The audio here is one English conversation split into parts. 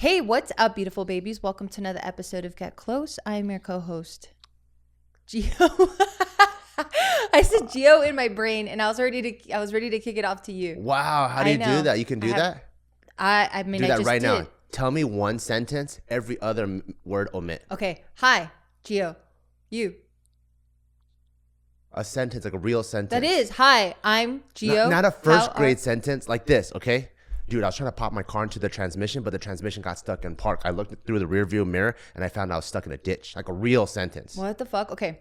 Hey, what's up, beautiful babies? Welcome to another episode of Get Close. I'm your co-host, Gio. I said Gio in my brain, and I was ready to kick it off to you. Wow, how do you do that? You can do that? I mean, do I that just right did. now. Tell me one sentence, every other word omit. Okay. Hi, Gio. You. A sentence, like a real sentence. That is, hi, I'm Gio. Not a first grade sentence like this, okay? Dude, I was trying to pop my car into the transmission, but the transmission got stuck in park. I looked through the rear view mirror, and I found I was stuck in a ditch. Like a real sentence. What the fuck? Okay.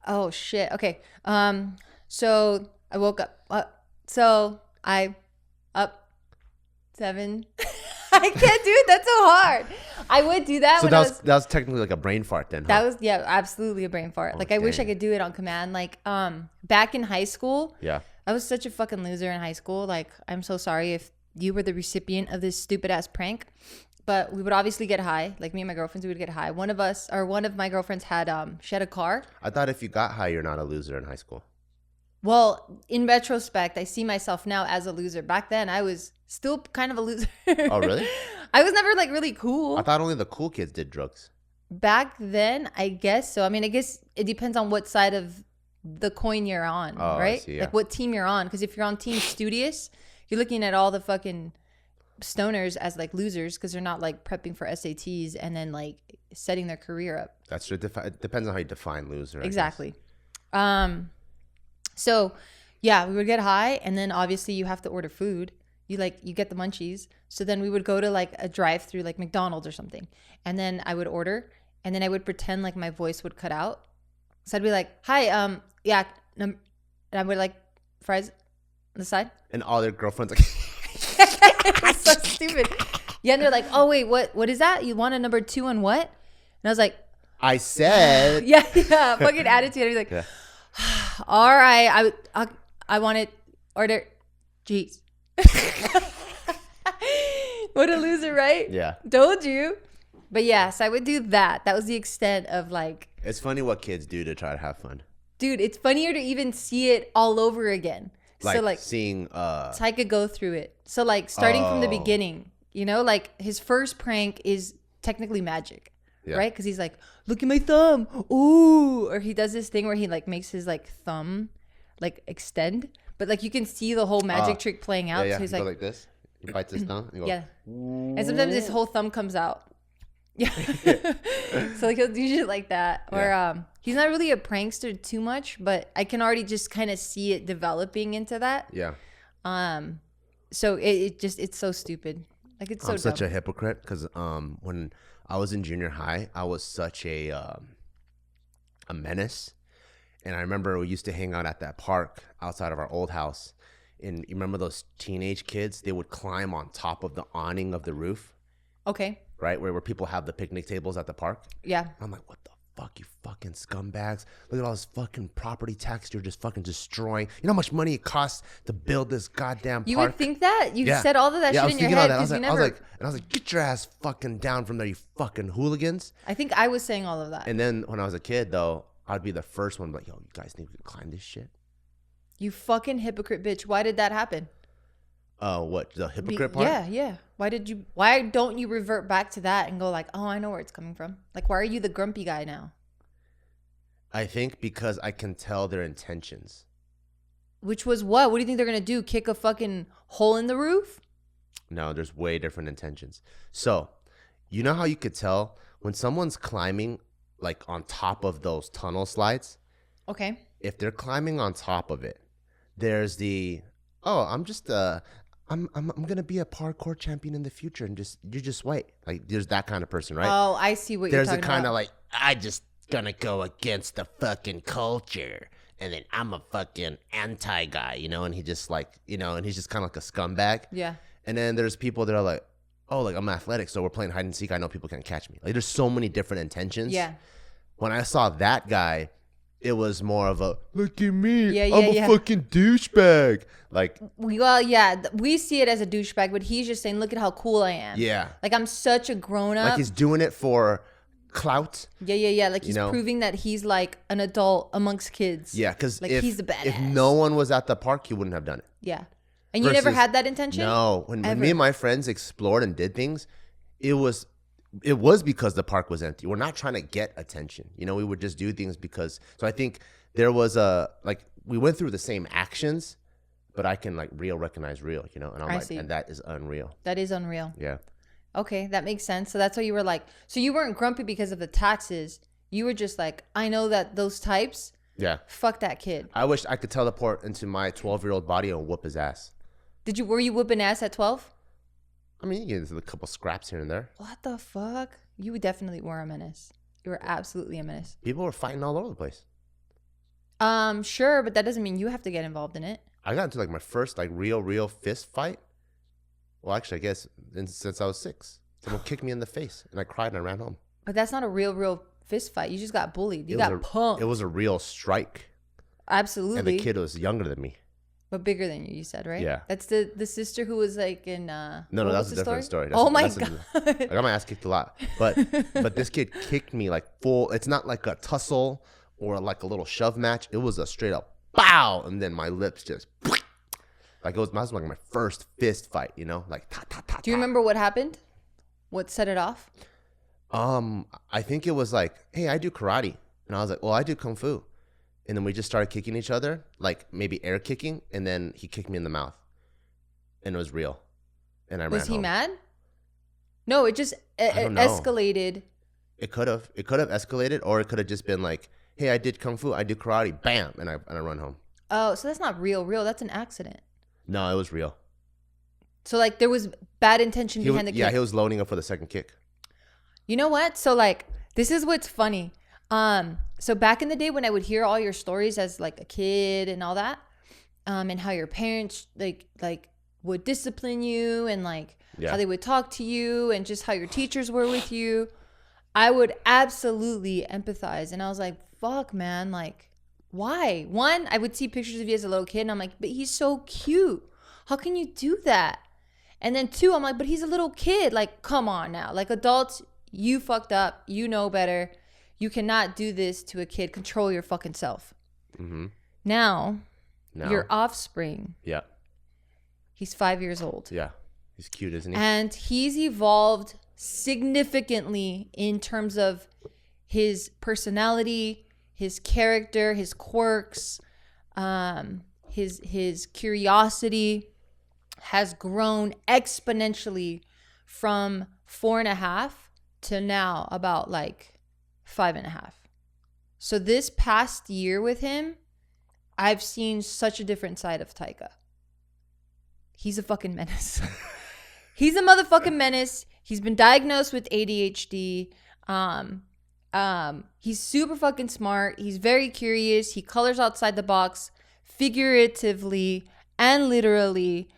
Oh, shit. Okay. So I woke up. So I up 7. I can't do it. That's so hard. I would do that. So that was technically like a brain fart then, huh? That was, yeah, absolutely a brain fart. Like, I wish I could do it on command. Like, back in high school. Yeah. I was such a fucking loser in high school. Like, I'm so sorry if you were the recipient of this stupid ass prank, but we would obviously get high. Like, me and my girlfriends, we would get high. One of my girlfriends had she had a car. I thought if you got high, you're not a loser in high school. Well, in retrospect, I see myself now as a loser. Back then, I was still kind of a loser. Oh, really? I was never like really cool. I thought only the cool kids did drugs. Back then, I guess so. I mean, I guess it depends on what side of the coin you're on, right? I see, yeah. Like what team you're on. Because if you're on Team Studious, you're looking at all the fucking stoners as like losers because they're not like prepping for SATs and then like setting their career up. That's true. It depends on how you define loser. Exactly. So yeah, we would get high, and then obviously you have to order food. You get the munchies. So then we would go to like a drive-through, like McDonald's or something, and then I would order, and then I would pretend like my voice would cut out. So I'd be like, "Hi, yeah," and I would like fries on the side. And all their girlfriends like, it's so stupid. Yeah, and they're like, "Oh wait, what is that? You want a number 2 on what?" And I was like, "I said." yeah, fucking attitude. I'd be like, yeah. All right, I want it. Order, jeez. What a loser, right? Yeah. Told you. But yes, I would do that. That was the extent of like. It's funny what kids do to try to have fun. Dude, it's funnier to even see it all over again. Like, so like seeing so I could go through it. So like starting from the beginning, you know, like his first prank is technically magic. Yeah. Right? Because he's like, look at my thumb. Ooh. Or he does this thing where he like makes his like thumb like extend. But like you can see the whole magic trick playing out. Yeah, so he's like, go like this. He bites his thumb. And yeah. And sometimes his whole thumb comes out. Yeah. So like he'll do shit like that. Or he's not really a prankster too much, but I can already just kind of see it developing into that. Yeah. So it's so stupid. Like it's so dumb. Such a hypocrite because when I was in junior high, I was such a menace. And I remember we used to hang out at that park outside of our old house. And you remember those teenage kids? They would climb on top of the awning of the roof. Okay. Right? Where people have the picnic tables at the park. Yeah. I'm like, what the fuck, you fucking scumbags. Look at all this fucking property tax you're just fucking destroying. You know how much money it costs to build this goddamn park? You would think that? You said all of that shit in your head. I was like, get your ass fucking down from there, you fucking hooligans. I think I was saying all of that. And then when I was a kid, though, I'd be the first one like, yo, you guys think we can climb this shit? You fucking hypocrite bitch. Why did that happen? What, the hypocrite part? Yeah. Why don't you revert back to that and go like, oh, I know where it's coming from? Like, why are you the grumpy guy now? I think because I can tell their intentions. Which was what? What do you think they're going to do? Kick a fucking hole in the roof? No, there's way different intentions. So, you know how you could tell when someone's climbing like on top of those tunnel slides? Okay. If they're climbing on top of it, there's the, I'm gonna be a parkour champion in the future, and you just wait. Like there's that kind of person, right? Oh, I see what you're talking about. There's a kind of like, I just gonna go against the fucking culture, and then I'm a fucking anti guy, you know, and he just like, you know, and he's just kind of like a scumbag. Yeah. And then there's people that are like, oh, like I'm athletic, so we're playing hide and seek. I know people can't catch me. Like there's so many different intentions. Yeah. When I saw that guy, it was more of a, look at me, I'm a fucking douchebag. Like, well, yeah, we see it as a douchebag, but he's just saying, look at how cool I am. Yeah. Like, I'm such a grown up. Like, he's doing it for clout. Yeah. Like, he's proving that he's like an adult amongst kids. Yeah, because like, he's the badass. If no one was at the park, he wouldn't have done it. Yeah. And you never had that intention? No. When me and my friends explored and did things, it was because the park was empty. We're not trying to get attention. You know, we would just do things because. So I think there was we went through the same actions, but I can like recognize real. You know, and I'm like, and that is unreal. That is unreal. Yeah. Okay, that makes sense. So that's why you were like, so you weren't grumpy because of the taxes. You were just like, I know that those types. Yeah. Fuck that kid. I wish I could teleport into my 12-year-old body and whoop his ass. Were you whooping ass at 12? I mean, you get a couple scraps here and there. What the fuck? You definitely were a menace. You were absolutely a menace. People were fighting all over the place. Sure, but that doesn't mean you have to get involved in it. I got into like my first like real fist fight. Well, actually, I guess since I was 6. Someone kicked me in the face and I cried and I ran home. But that's not a real fist fight. You just got bullied. You got punked. It was a real strike. Absolutely. And the kid was younger than me. But bigger than you said, right? Yeah. That's the sister who was like in No, that's a different story. Oh my God. I got my ass kicked a lot. But this kid kicked me like full. It's not like a tussle or like a little shove match. It was a straight up bow. And then my lips just like it was like my first fist fight, you know? Like ta ta ta. Do you remember what happened? What set it off? I think it was like, hey, I do karate. And I was like, well, I do kung fu. And then we just started kicking each other, like maybe air kicking. And then he kicked me in the mouth. And it was real. And I ran home. Was he mad? No, it just escalated. It could have escalated, or it could have just been like, hey, I did kung fu, I do karate, bam, and I run home. Oh, so that's not real. That's an accident. No, it was real. So like there was bad intention behind the kick. Yeah, he was loading up for the second kick. You know what? So like this is what's funny. So back in the day when I would hear all your stories as like a kid and all that, and how your parents like would discipline you and like how they would talk to you and just how your teachers were with you, I would absolutely empathize. And I was like, fuck, man, like why? One, I would see pictures of you as a little kid and I'm like, but he's so cute. How can you do that? And then 2, I'm like, but he's a little kid. Like, come on now. Like adults, you fucked up. You know better. You cannot do this to a kid. Control your fucking self. Mm-hmm. Now, your offspring. Yeah. He's 5 years old. Yeah. He's cute, isn't he? And he's evolved significantly in terms of his personality, his character, his quirks, his curiosity has grown exponentially from 4.5 to now about like 5.5. So this past year with him, I've seen such a different side of Taika. He's a fucking menace. He's a motherfucking menace. He's been diagnosed with ADHD. He's super fucking smart. He's very curious. He colors outside the box, figuratively and literally.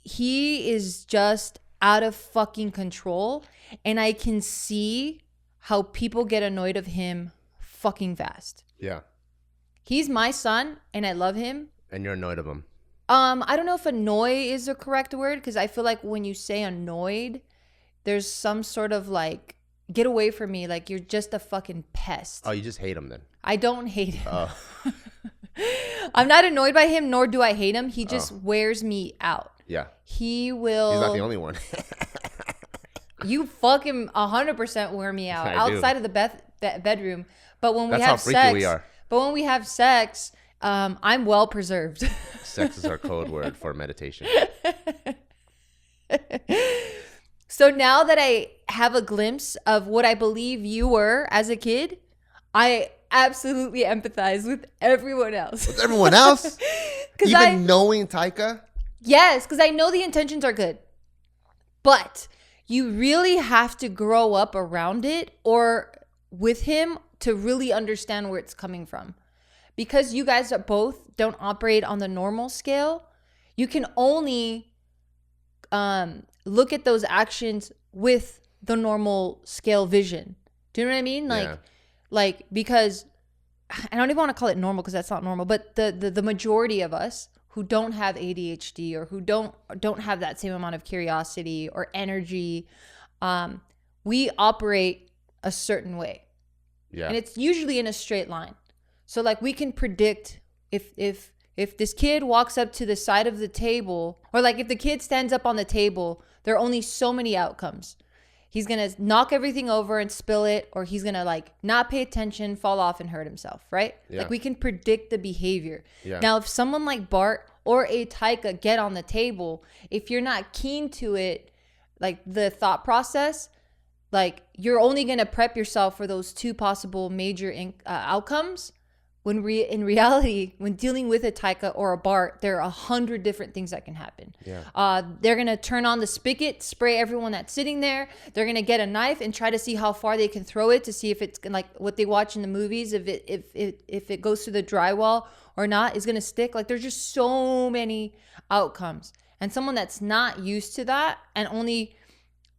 He is just out of fucking control. And I can see how people get annoyed of him fucking fast. Yeah. He's my son and I love him. And you're annoyed of him. I don't know if annoy is the correct word because I feel like when you say annoyed, there's some sort of like, get away from me. Like you're just a fucking pest. Oh, you just hate him then? I don't hate him. Oh. I'm not annoyed by him, nor do I hate him. He just wears me out. Yeah. He will. He's not the only one. You fucking 100% wear me out outside of the bedroom. But when we That's have how freaky sex, we are. But when we have sex, I'm well preserved. Sex is our code word for meditation. So now that I have a glimpse of what I believe you were as a kid, I absolutely empathize with everyone else. With everyone else? Even knowing Taika? Yes, because I know the intentions are good. But you really have to grow up around it or with him to really understand where it's coming from. Because you guys both don't operate on the normal scale, you can only look at those actions with the normal scale vision. Do you know what I mean? Like because I don't even want to call it normal because that's not normal, but the majority of us who don't have ADHD or who don't have that same amount of curiosity or energy, we operate a certain way. Yeah. And it's usually in a straight line. So like we can predict if this kid walks up to the side of the table, or like if the kid stands up on the table, There are only so many outcomes. He's going to knock everything over and spill it, or he's going to like not pay attention, fall off and hurt himself, right? Yeah. Like we can predict the behavior. Yeah. Now, if someone like Bart or a Taika get on the table, if you're not keen to it, like the thought process, like you're only going to prep yourself for those two possible major outcomes. When in reality, when dealing with a Taika or a Bart, there are 100 different things that can happen. Yeah. They're going to turn on the spigot, spray everyone that's sitting there. They're going to get a knife and try to see how far they can throw it to see if it's like what they watch in the movies, if it goes through the drywall or not, is going to stick. Like there's just so many outcomes. And someone that's not used to that and only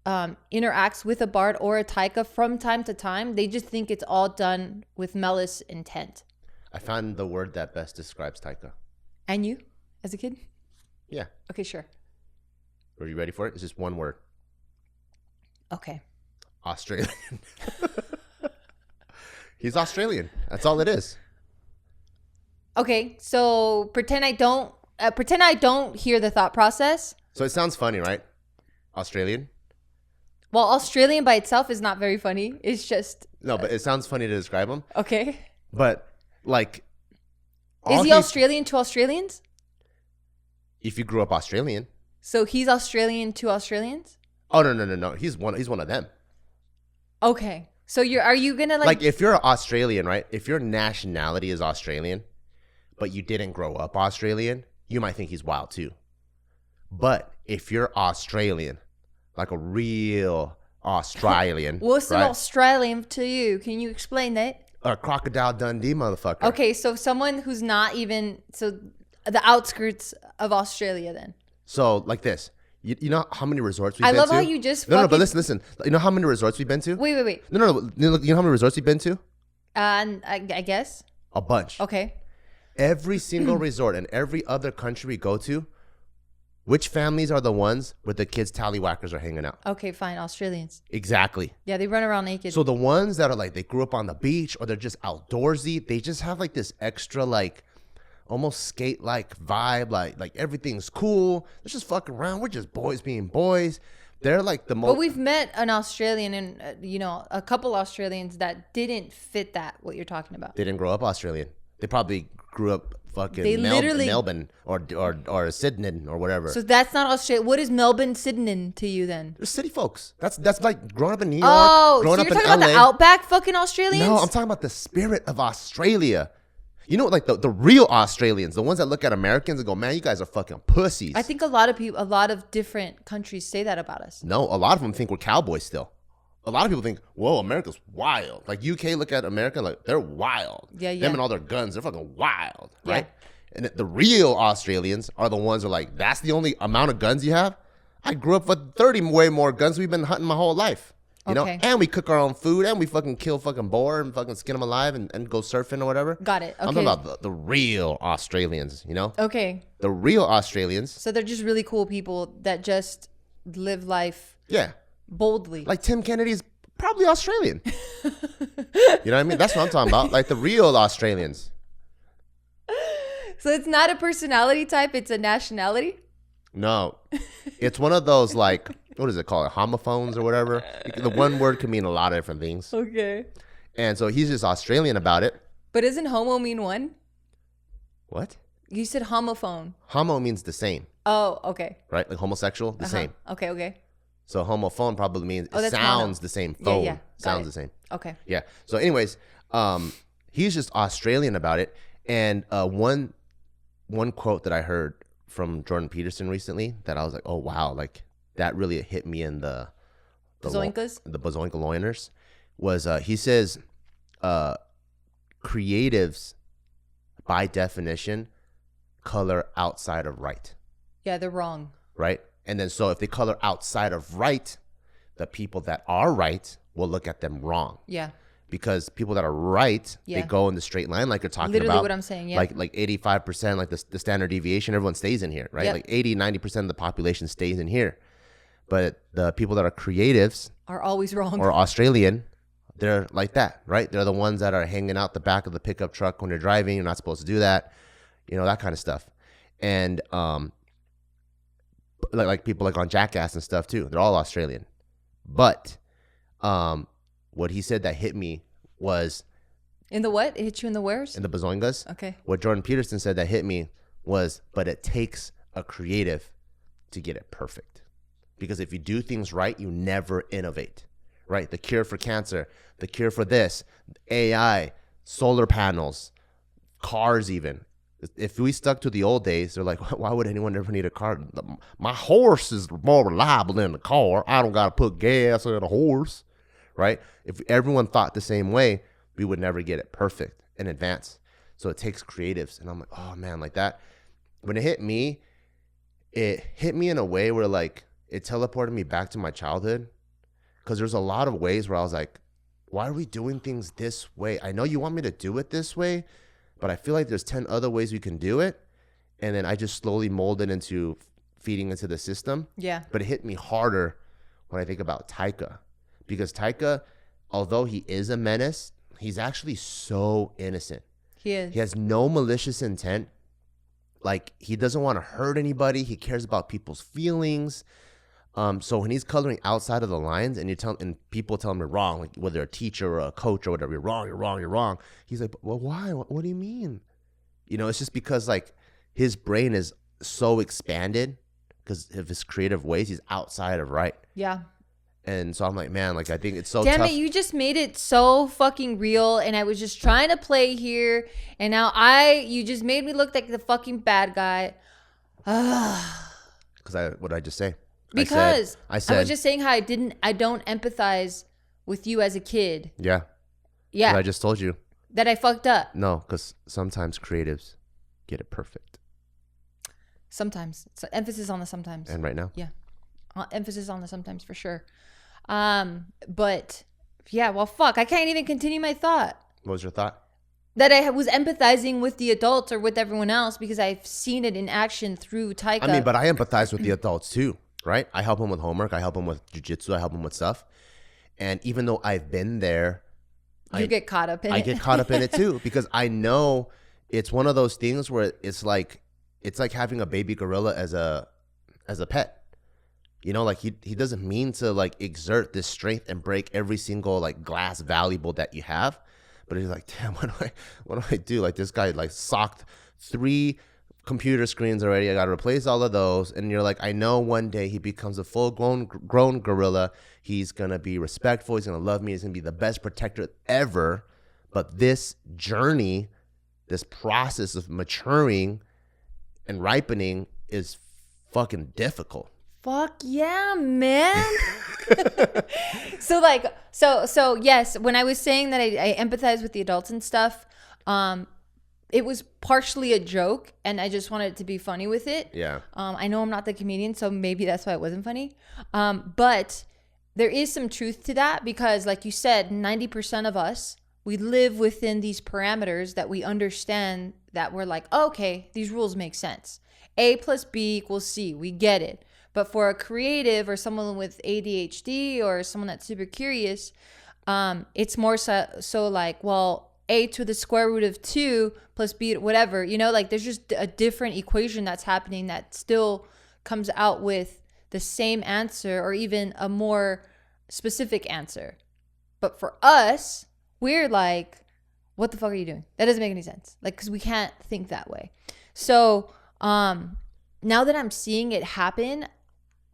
interacts with a Bart or a Taika from time to time, they just think it's all done with malice intent. I found the word that best describes Taika. And you, as a kid? Yeah. Okay, sure. Are you ready for it? It's just one word. Okay. Australian. He's Australian. That's all it is. Okay, so pretend I don't hear the thought process. So it sounds funny, right? Australian? Well, Australian by itself is not very funny. It's just... No, but it sounds funny to describe him. Okay. But, like... Is he Australian to Australians? If you grew up Australian. So he's Australian to Australians? Oh, no. He's one of them. Okay. So are you going to like... Like, if you're Australian, right? If your nationality is Australian, but you didn't grow up Australian, you might think he's wild too. But if you're Australian... like a real Australian. What's right? an Australian to you? Can you explain that? A Crocodile Dundee motherfucker. Okay, so someone who's not even... So the outskirts of Australia then. So like this. You know how many resorts we've been to? I love how you just No, but listen. You know how many resorts we've been to? Wait. No. You know how many resorts we've been to? I guess. A bunch. Okay. Every single resort in every other country we go to, which families are the ones where the kids' tallywhackers are hanging out? Okay, fine. Australians. Exactly. Yeah, they run around naked. So the ones that are like, they grew up on the beach or they're just outdoorsy, they just have like this extra like almost skate-like vibe. Like everything's cool. Let's just fuck around. We're just boys being boys. They're like the most... But we've met an Australian and, a couple Australians that didn't fit that, what you're talking about. They didn't grow up Australian. They probably grew up fucking Melbourne or Sydney or whatever. So that's not Australia. What is Melbourne, Sydney to you then? They're city folks. That's like growing up in New York. Oh, growing so up you're in talking LA. about the outback fucking Australians? No, I'm talking about the spirit of Australia. You know, like the real Australians, the ones that look at Americans and go, man, you guys are fucking pussies. I think a lot of different countries say that about us. No, a lot of them think we're cowboys still. A lot of people think, whoa, America's wild. Like UK look at America like they're wild. Yeah. Them and all their guns, they're fucking wild, right? Yeah. And the real Australians are the ones who are like, that's the only amount of guns you have? I grew up with 30 way more guns. We've been hunting my whole life. You know? And we cook our own food and we fucking kill fucking boar and fucking skin them alive and go surfing or whatever. Got it. Okay. I'm talking about the real Australians, you know? Okay. The real Australians. So they're just really cool people that just live life boldly. Like Tim Kennedy's probably Australian. You know what I mean? That's what I'm talking about. Like the real Australians. So it's not a personality type, it's a nationality? No. It's one of those like, what is it called? Homophones or whatever. The one word can mean a lot of different things. Okay. And so he's just Australian about it. But doesn't homo mean one? What? You said homophone. Homo means the same. Oh, okay. Right? Like homosexual, the same. Okay. So homophone probably means it sounds the same. Phone sounds the same. Okay. Yeah. So anyways, he's just Australian about it. And one quote that I heard from Jordan Peterson recently that I was like, oh wow, like that really hit me in the Bazoinkas? The Bazoinka Loiners was he says creatives by definition color outside of right. Yeah, they're wrong. Right? And then so if they color outside of right, the people that are right will look at them wrong. Yeah. Because people that are right, they go in the straight line like you're talking literally about. What I'm saying, yeah. Like 85%, like the standard deviation, everyone stays in here, right? Yep. Like 90% of the population stays in here. But the people that are creatives are always wrong. Or Australian, they're like that, right? They're the ones that are hanging out the back of the pickup truck when you're driving. You're not supposed to do that. You know, that kind of stuff. And like people like on Jackass and stuff too. They're all Australian. But what he said that hit me was in the what? It hit you in the wheres? in the Bazoingas. Okay. What Jordan Peterson said that hit me was, but it takes a creative to get it perfect. Because if you do things right, you never innovate. Right? The cure for cancer, the cure for this, AI, solar panels, cars even. If we stuck to the old days, they're like, why would anyone ever need a car? My horse is more reliable than the car. I don't got to put gas in a horse, right? If everyone thought the same way, we would never get it perfect in advance. So it takes creatives. And I'm like, oh man, like that. When it hit me in a way where like it teleported me back to my childhood. Because there's a lot of ways where I was like, why are we doing things this way? I know you want me to do it this way, but I feel like there's 10 other ways we can do it. And then I just slowly molded into feeding into the system. Yeah. But it hit me harder when I think about Taika. Because Taika, although he is a menace, he's actually so innocent. He is. He has no malicious intent. Like, he doesn't want to hurt anybody. He cares about people's feelings. So when he's coloring outside of the lines and people tell him you're wrong, like whether a teacher or a coach or whatever, you're wrong. He's like, well, why? What do you mean? You know, it's just because like his brain is so expanded because of his creative ways. He's outside of right. Yeah. And so I'm like, man, like I think it's so Damn tough. it, you just made it so fucking real, and I was just trying to play here, and now you just made me look like the fucking bad guy. Because what did I just say? Because I said I was just saying how I don't empathize with you as a kid. Yeah. Yeah. But I just told you. That I fucked up. No, because sometimes creatives get it perfect. Sometimes. So emphasis on the sometimes. And right now? Yeah. Emphasis on the sometimes for sure. But yeah, well, fuck. I can't even continue my thought. What was your thought? That I was empathizing with the adults or with everyone else because I've seen it in action through Taika. I mean, but I empathize with the adults too, right? I help them with homework. I help them with jiu-jitsu. I help them with stuff. And even though I've been there, you get caught up in it. I get caught up in it too because I know it's one of those things where it's like having a baby gorilla as a pet. You know, like he doesn't mean to like exert this strength and break every single like glass valuable that you have. But he's like, damn, what do I do? Like this guy like socked 3 computer screens already. I got to replace all of those. And you're like, I know one day he becomes a full grown gorilla. He's going to be respectful. He's going to love me. He's going to be the best protector ever. But this journey, this process of maturing and ripening is fucking difficult. Fuck yeah, man. So yes, when I was saying that I empathize with the adults and stuff, it was partially a joke and I just wanted to be funny with it. Yeah. I know I'm not the comedian, so maybe that's why it wasn't funny. But there is some truth to that because like you said, 90% of us, we live within these parameters that we understand that we're like, oh, okay, these rules make sense. A plus B equals C. We get it. But for a creative or someone with ADHD or someone that's super curious, it's more so like, well, A to the square root of 2 plus B, whatever, you know, like there's just a different equation that's happening that still comes out with the same answer or even a more specific answer. But for us, we're like, what the fuck are you doing? That doesn't make any sense. Like, because we can't think that way. So now that I'm seeing it happen,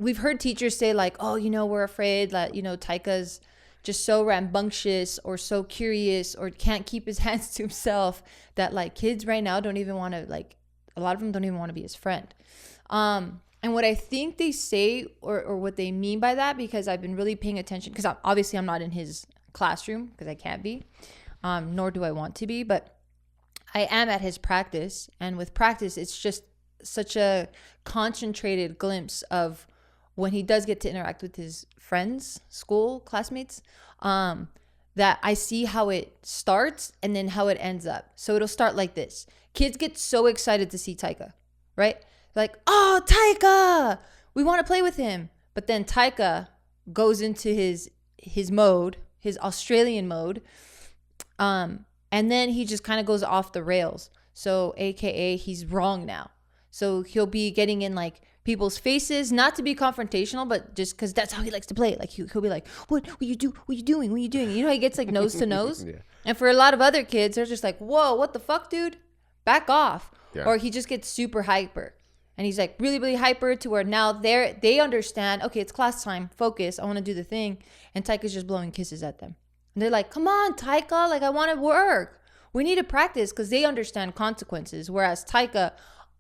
we've heard teachers say like, oh, you know, we're afraid that, you know, Taika's just so rambunctious or so curious or can't keep his hands to himself that like kids right now don't even want to like, a lot of them don't even want to be his friend. And what I think they say or what they mean by that, because I've been really paying attention, because obviously I'm not in his classroom because I can't be, nor do I want to be, but I am at his practice. And with practice, it's just such a concentrated glimpse of when he does get to interact with his friends, school classmates, that I see how it starts and then how it ends up. So it'll start like this. Kids get so excited to see Taika, right? Like, oh, Taika, we want to play with him. But then Taika goes into his mode, his Australian mode. And then he just kind of goes off the rails. So AKA he's wrong now. So he'll be getting in like people's faces, not to be confrontational, but just because that's how he likes to play it. Like he'll be like, what you do? What you doing? What you doing? You know, he gets like nose to nose. Yeah. And for a lot of other kids, they're just like, whoa, what the fuck, dude? Back off. Yeah. Or he just gets super hyper. And he's like really, really hyper to where now they understand, okay, it's class time. Focus. I want to do the thing. And Taika's just blowing kisses at them. And they're like, come on, Taika. Like, I want to work. We need to practice because they understand consequences. Whereas Taika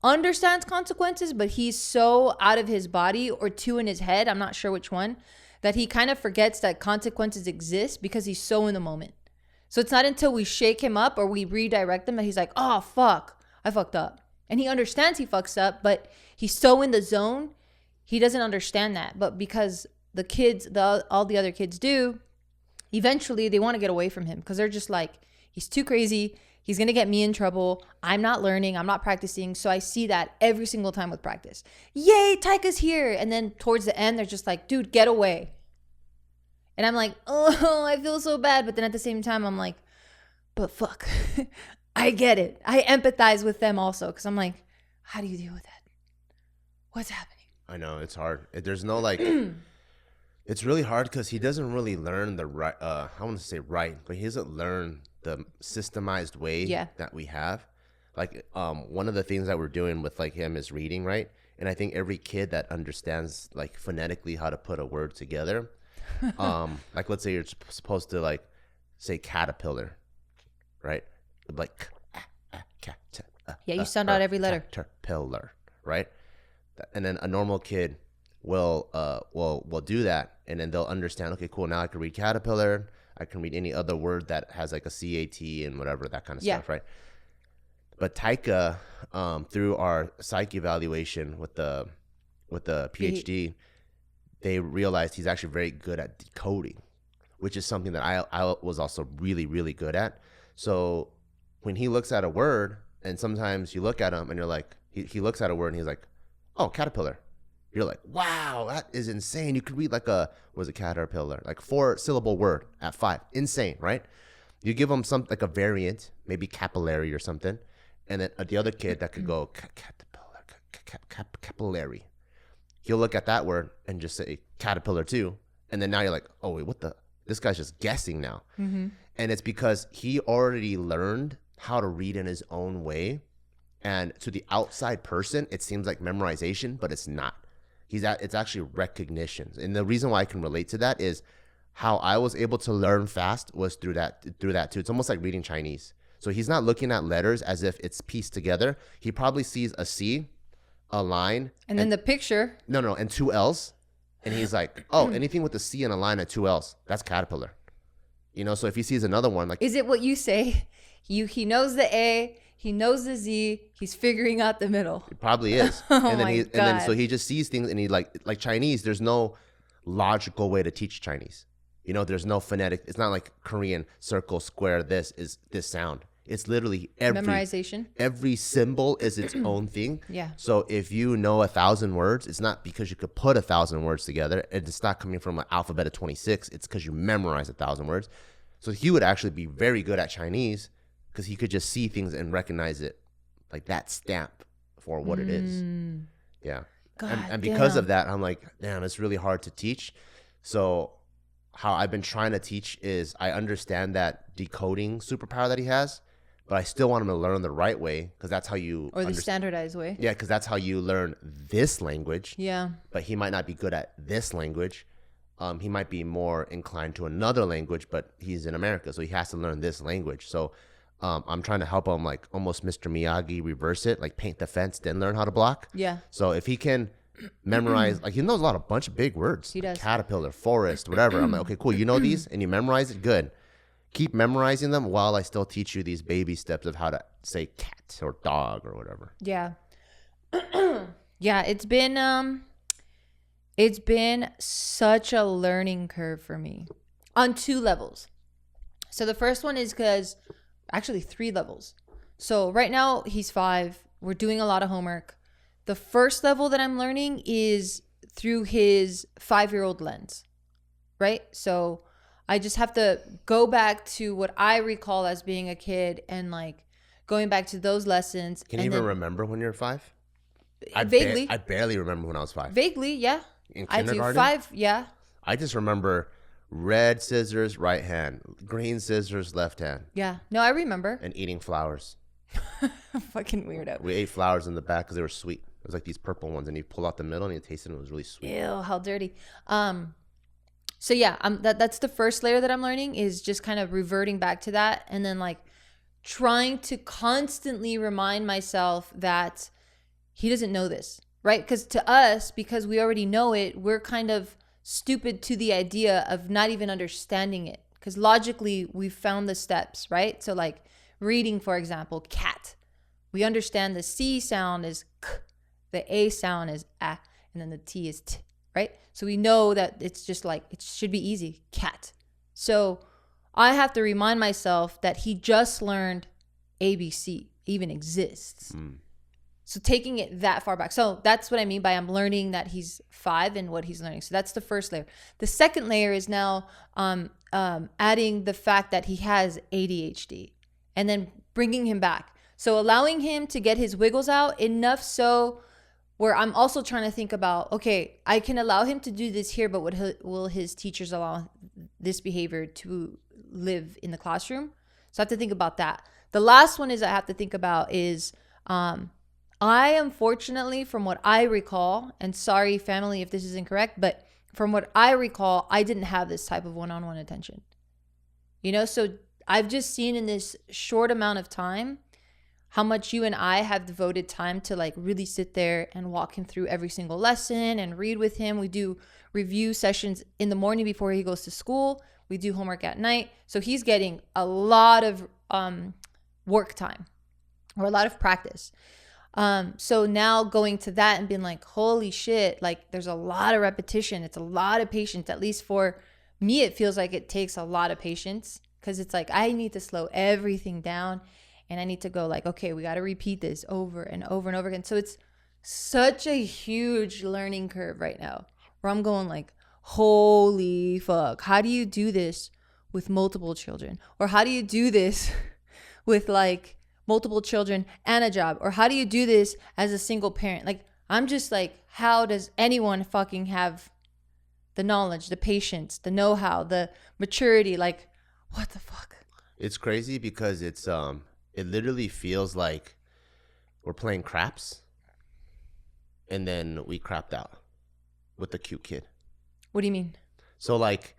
understands consequences, but he's so out of his body or two in his head, I'm not sure which one, that he kind of forgets that consequences exist because he's so in the moment. So it's not until we shake him up or we redirect him that he's like, oh, fuck, I fucked up. And he understands he fucks up, but he's so in the zone, he doesn't understand that. But because the kids, all the other kids do, eventually they want to get away from him because they're just like, he's too crazy. He's going to get me in trouble. I'm not learning. I'm not practicing. So I see that every single time with practice. Yay, Taika's here. And then towards the end, they're just like, dude, get away. And I'm like, oh, I feel so bad. But then at the same time, I'm like, but fuck, I get it. I empathize with them also because I'm like, how do you deal with that? What's happening? I know, it's hard. There's no like, it's really hard because he doesn't really learn the right, I want to say right, but he doesn't learn the systemized way that we have. Like one of the things that we're doing with like him is reading, right? And I think every kid that understands like phonetically how to put a word together, like let's say you're supposed to like say caterpillar, right? Like yeah, you sound out every letter. Caterpillar, right? And then a normal kid will do that, and then they'll understand, okay, cool, now I can read caterpillar, I can read any other word that has like a CAT and whatever, that kind of stuff, right? But Taika, through our psych evaluation with the PhD, they realized he's actually very good at decoding, which is something that I was also really, really good at. So when he looks at a word, and sometimes you look at him and you're like, he looks at a word and he's like, oh, caterpillar. You're like, wow, that is insane. You could read like caterpillar, like 4-syllable word at 5. Insane, right? You give him some like a variant, maybe capillary or something, and then the other kid that could go caterpillar, capillary. He'll look at that word and just say caterpillar too, and then now you're like, oh wait, this guy's just guessing now. Mm-hmm. And it's because he already learned how to read in his own way, and to the outside person, it seems like memorization, but it's not. It's actually recognition. And the reason why I can relate to that is how I was able to learn fast was through that too. It's almost like reading Chinese. So he's not looking at letters as if it's pieced together. He probably sees a C, a line, and then the picture. No, and 2 L's. And he's like, oh, anything with a C and a line and 2 L's, that's caterpillar. You know, so if he sees another one, like, is it what you say? He knows the A, he knows the Z, he's figuring out the middle. It probably is. Oh and then my God. And then so he just sees things, and he like Chinese, there's no logical way to teach Chinese. You know, there's no phonetic. It's not like Korean, circle, square, this is this sound. It's literally memorization. Every symbol is its own thing. Yeah. So if you know 1,000 words, it's not because you could put 1,000 words together. It's not coming from an alphabet of 26. It's because you memorize 1,000 words. So he would actually be very good at Chinese because he could just see things and recognize it, like that stamp for what it is. Yeah. God, and because of that, I'm like, damn, it's really hard to teach. So how I've been trying to teach is I understand that decoding superpower that he has, but I still want him to learn the right way because that's how you... Or the standardized way. Yeah, because that's how you learn this language. Yeah. But he might not be good at this language. He might be more inclined to another language, but he's in America, so he has to learn this language. So I'm trying to help him, like almost Mr. Miyagi reverse it, like paint the fence, then learn how to block. Yeah. So if he can memorize, like he knows a bunch of big words. He does. Caterpillar, forest, whatever. I'm like, okay, cool. You know these and you memorize it? Good. Keep memorizing them while I still teach you these baby steps of how to say cat or dog or whatever. Yeah. Yeah, it's been such a learning curve for me on 2 levels. So the first one is because actually 3 levels. So right now he's 5. We're doing a lot of homework. The first level that I'm learning is through his 5-year-old lens, right? So I just have to go back to what I recall as being a kid and like going back to those lessons. Can you even remember when you're 5? Vaguely. I barely remember when I was 5. Vaguely, yeah. In I do. kindergarten? 5, yeah. I just remember red scissors, right hand, green scissors, left hand, Yeah. No, I remember. and eating flowers. Fucking weirdo. We ate flowers in the back because they were sweet. It was like these purple ones, and you pull out the middle and you taste it, and it was really sweet. Ew, how dirty. So yeah, that's the first layer that I'm learning, is just kind of reverting back to that, and then like trying to constantly remind myself that he doesn't know this, right? Because to us, because we already know it, we're kind of stupid to the idea of not even understanding it, because logically we've found the steps, right? So like reading, for example, cat, we understand the C sound is k, the A sound is a, and then the T is t, right? So we know that it's just like, it should be easy, cat. So I have to remind myself that he just learned ABC even exists. So taking it that far back. So that's what I mean by I'm learning that he's 5 and what he's learning. So that's the first layer. The second layer is now adding the fact that he has ADHD and then bringing him back. So allowing him to get his wiggles out enough so where I'm also trying to think about, okay, I can allow him to do this here, but will his teachers allow this behavior to live in the classroom? So I have to think about that. The last one is I have to think about is I unfortunately, from what I recall, and sorry family if this is incorrect, but from what I recall, I didn't have this type of one-on-one attention. You know, so I've just seen in this short amount of time how much you and I have devoted time to like really sit there and walk him through every single lesson and read with him. We do review sessions in the morning before he goes to school. We do homework at night. So he's getting a lot of work time or a lot of practice. So now going to that and being like, holy shit, like there's a lot of repetition. It's a lot of patience. At least for me, it feels like it takes a lot of patience because it's like I need to slow everything down and I need to go like, okay, we got to repeat this over and over and over again. So it's such a huge learning curve right now where I'm going like, holy fuck, how do you do this with multiple children? Or how do you do this with like multiple children and a job? Or how do you do this as a single parent? Like, I'm just like, how does anyone fucking have the knowledge, the patience, the know-how, the maturity? Like, what the fuck? It's crazy because it literally feels like we're playing craps and then we crapped out with the cute kid. What do you mean? So like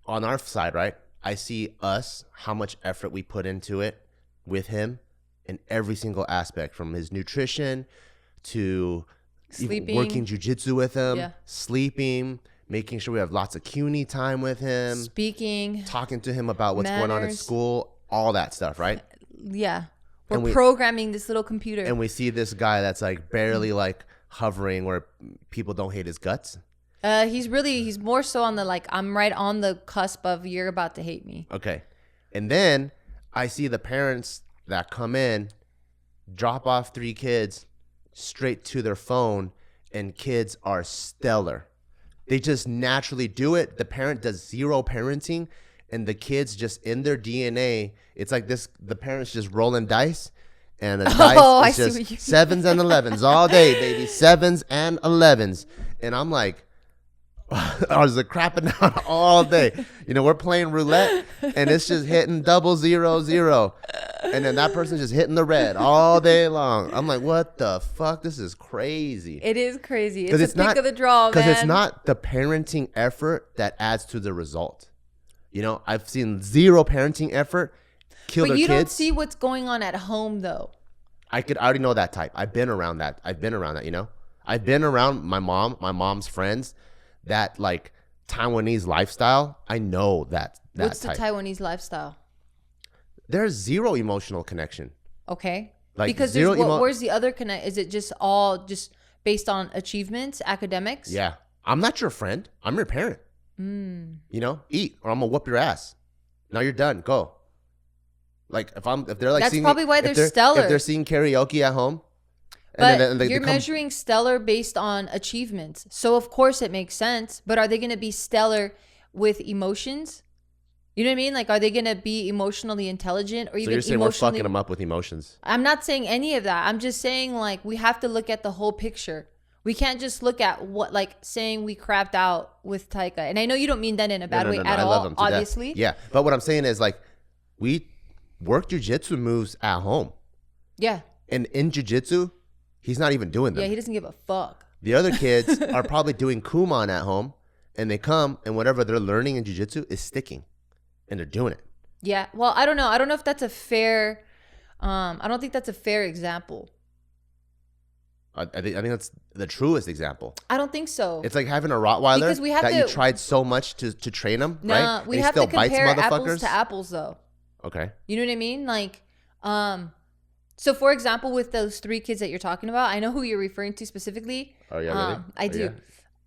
on our side, right? I see us, how much effort we put into it with him in every single aspect, from his nutrition to Sleeping, working jujitsu with him, yeah, sleeping, making sure we have lots of CUNY time with him, speaking, talking to him about what's going on in manners, school, all that stuff, right? Yeah. We're programming this little computer. And we see this guy that's like barely like hovering where people don't hate his guts. He's more so on the like, I'm right on the cusp of you're about to hate me. Okay. And then I see the parents that come in, drop off 3 kids straight to their phone, and kids are stellar. They just naturally do it. The parent does zero parenting, and the kids just in their DNA, it's like this, the parents just rolling dice, and the dice is just 7s and 11s all day, baby. 7s and 11s. And I'm like, I was like crapping out all day. You know, we're playing roulette and it's just hitting 000. And then that person's just hitting the red all day long. I'm like, what the fuck? This is crazy. It is crazy. It's a pick of the draw, man. Because it's not the parenting effort that adds to the result. You know, I've seen zero parenting effort kill their kids. But you don't see what's going on at home, though. I already know that type. I've been around that, you know. I've been around my mom's friends. That like Taiwanese lifestyle, I know that What's the type. Taiwanese lifestyle? There's zero emotional connection. Okay. Like because where's the other connect? Is it just all just based on achievements, academics? Yeah. I'm not your friend. I'm your parent. You know, eat or I'm gonna whoop your ass. Now you're done. Go. Like if they're like, that's probably why they're stellar. If they're singing karaoke at home. But you're measuring stellar based on achievements. So, of course, it makes sense. But are they going to be stellar with emotions? You know what I mean? Like, are they going to be emotionally intelligent or So even you're saying emotionally? we're fucking them up with emotions? I'm not saying any of that. I'm just saying, like, we have to look at the whole picture. We can't just look at what, like, saying we crapped out with Taika. And I know you don't mean that in a bad way at I all, love him to obviously. death. Yeah, but what I'm saying is, like, we work jujitsu moves at home. Yeah. And in jiu-jitsu, he's not even doing them. Yeah, he doesn't give a fuck. The other kids are probably doing Kumon at home, and they come, and whatever they're learning in jiu-jitsu is sticking, and they're doing it. Yeah. Well, I don't know. I don't know if that's a fair. I don't think that's a fair example. I think that's the truest example. I don't think so. It's like having a Rottweiler Because we have that to, you tried so much to train him, nah, right? we And have he to still bites compare apples motherfuckers. to apples, though. Okay. You know what I mean? Like, so for example, with those 3 kids that you're talking about, I know who you're referring to specifically. Oh yeah, really? I do.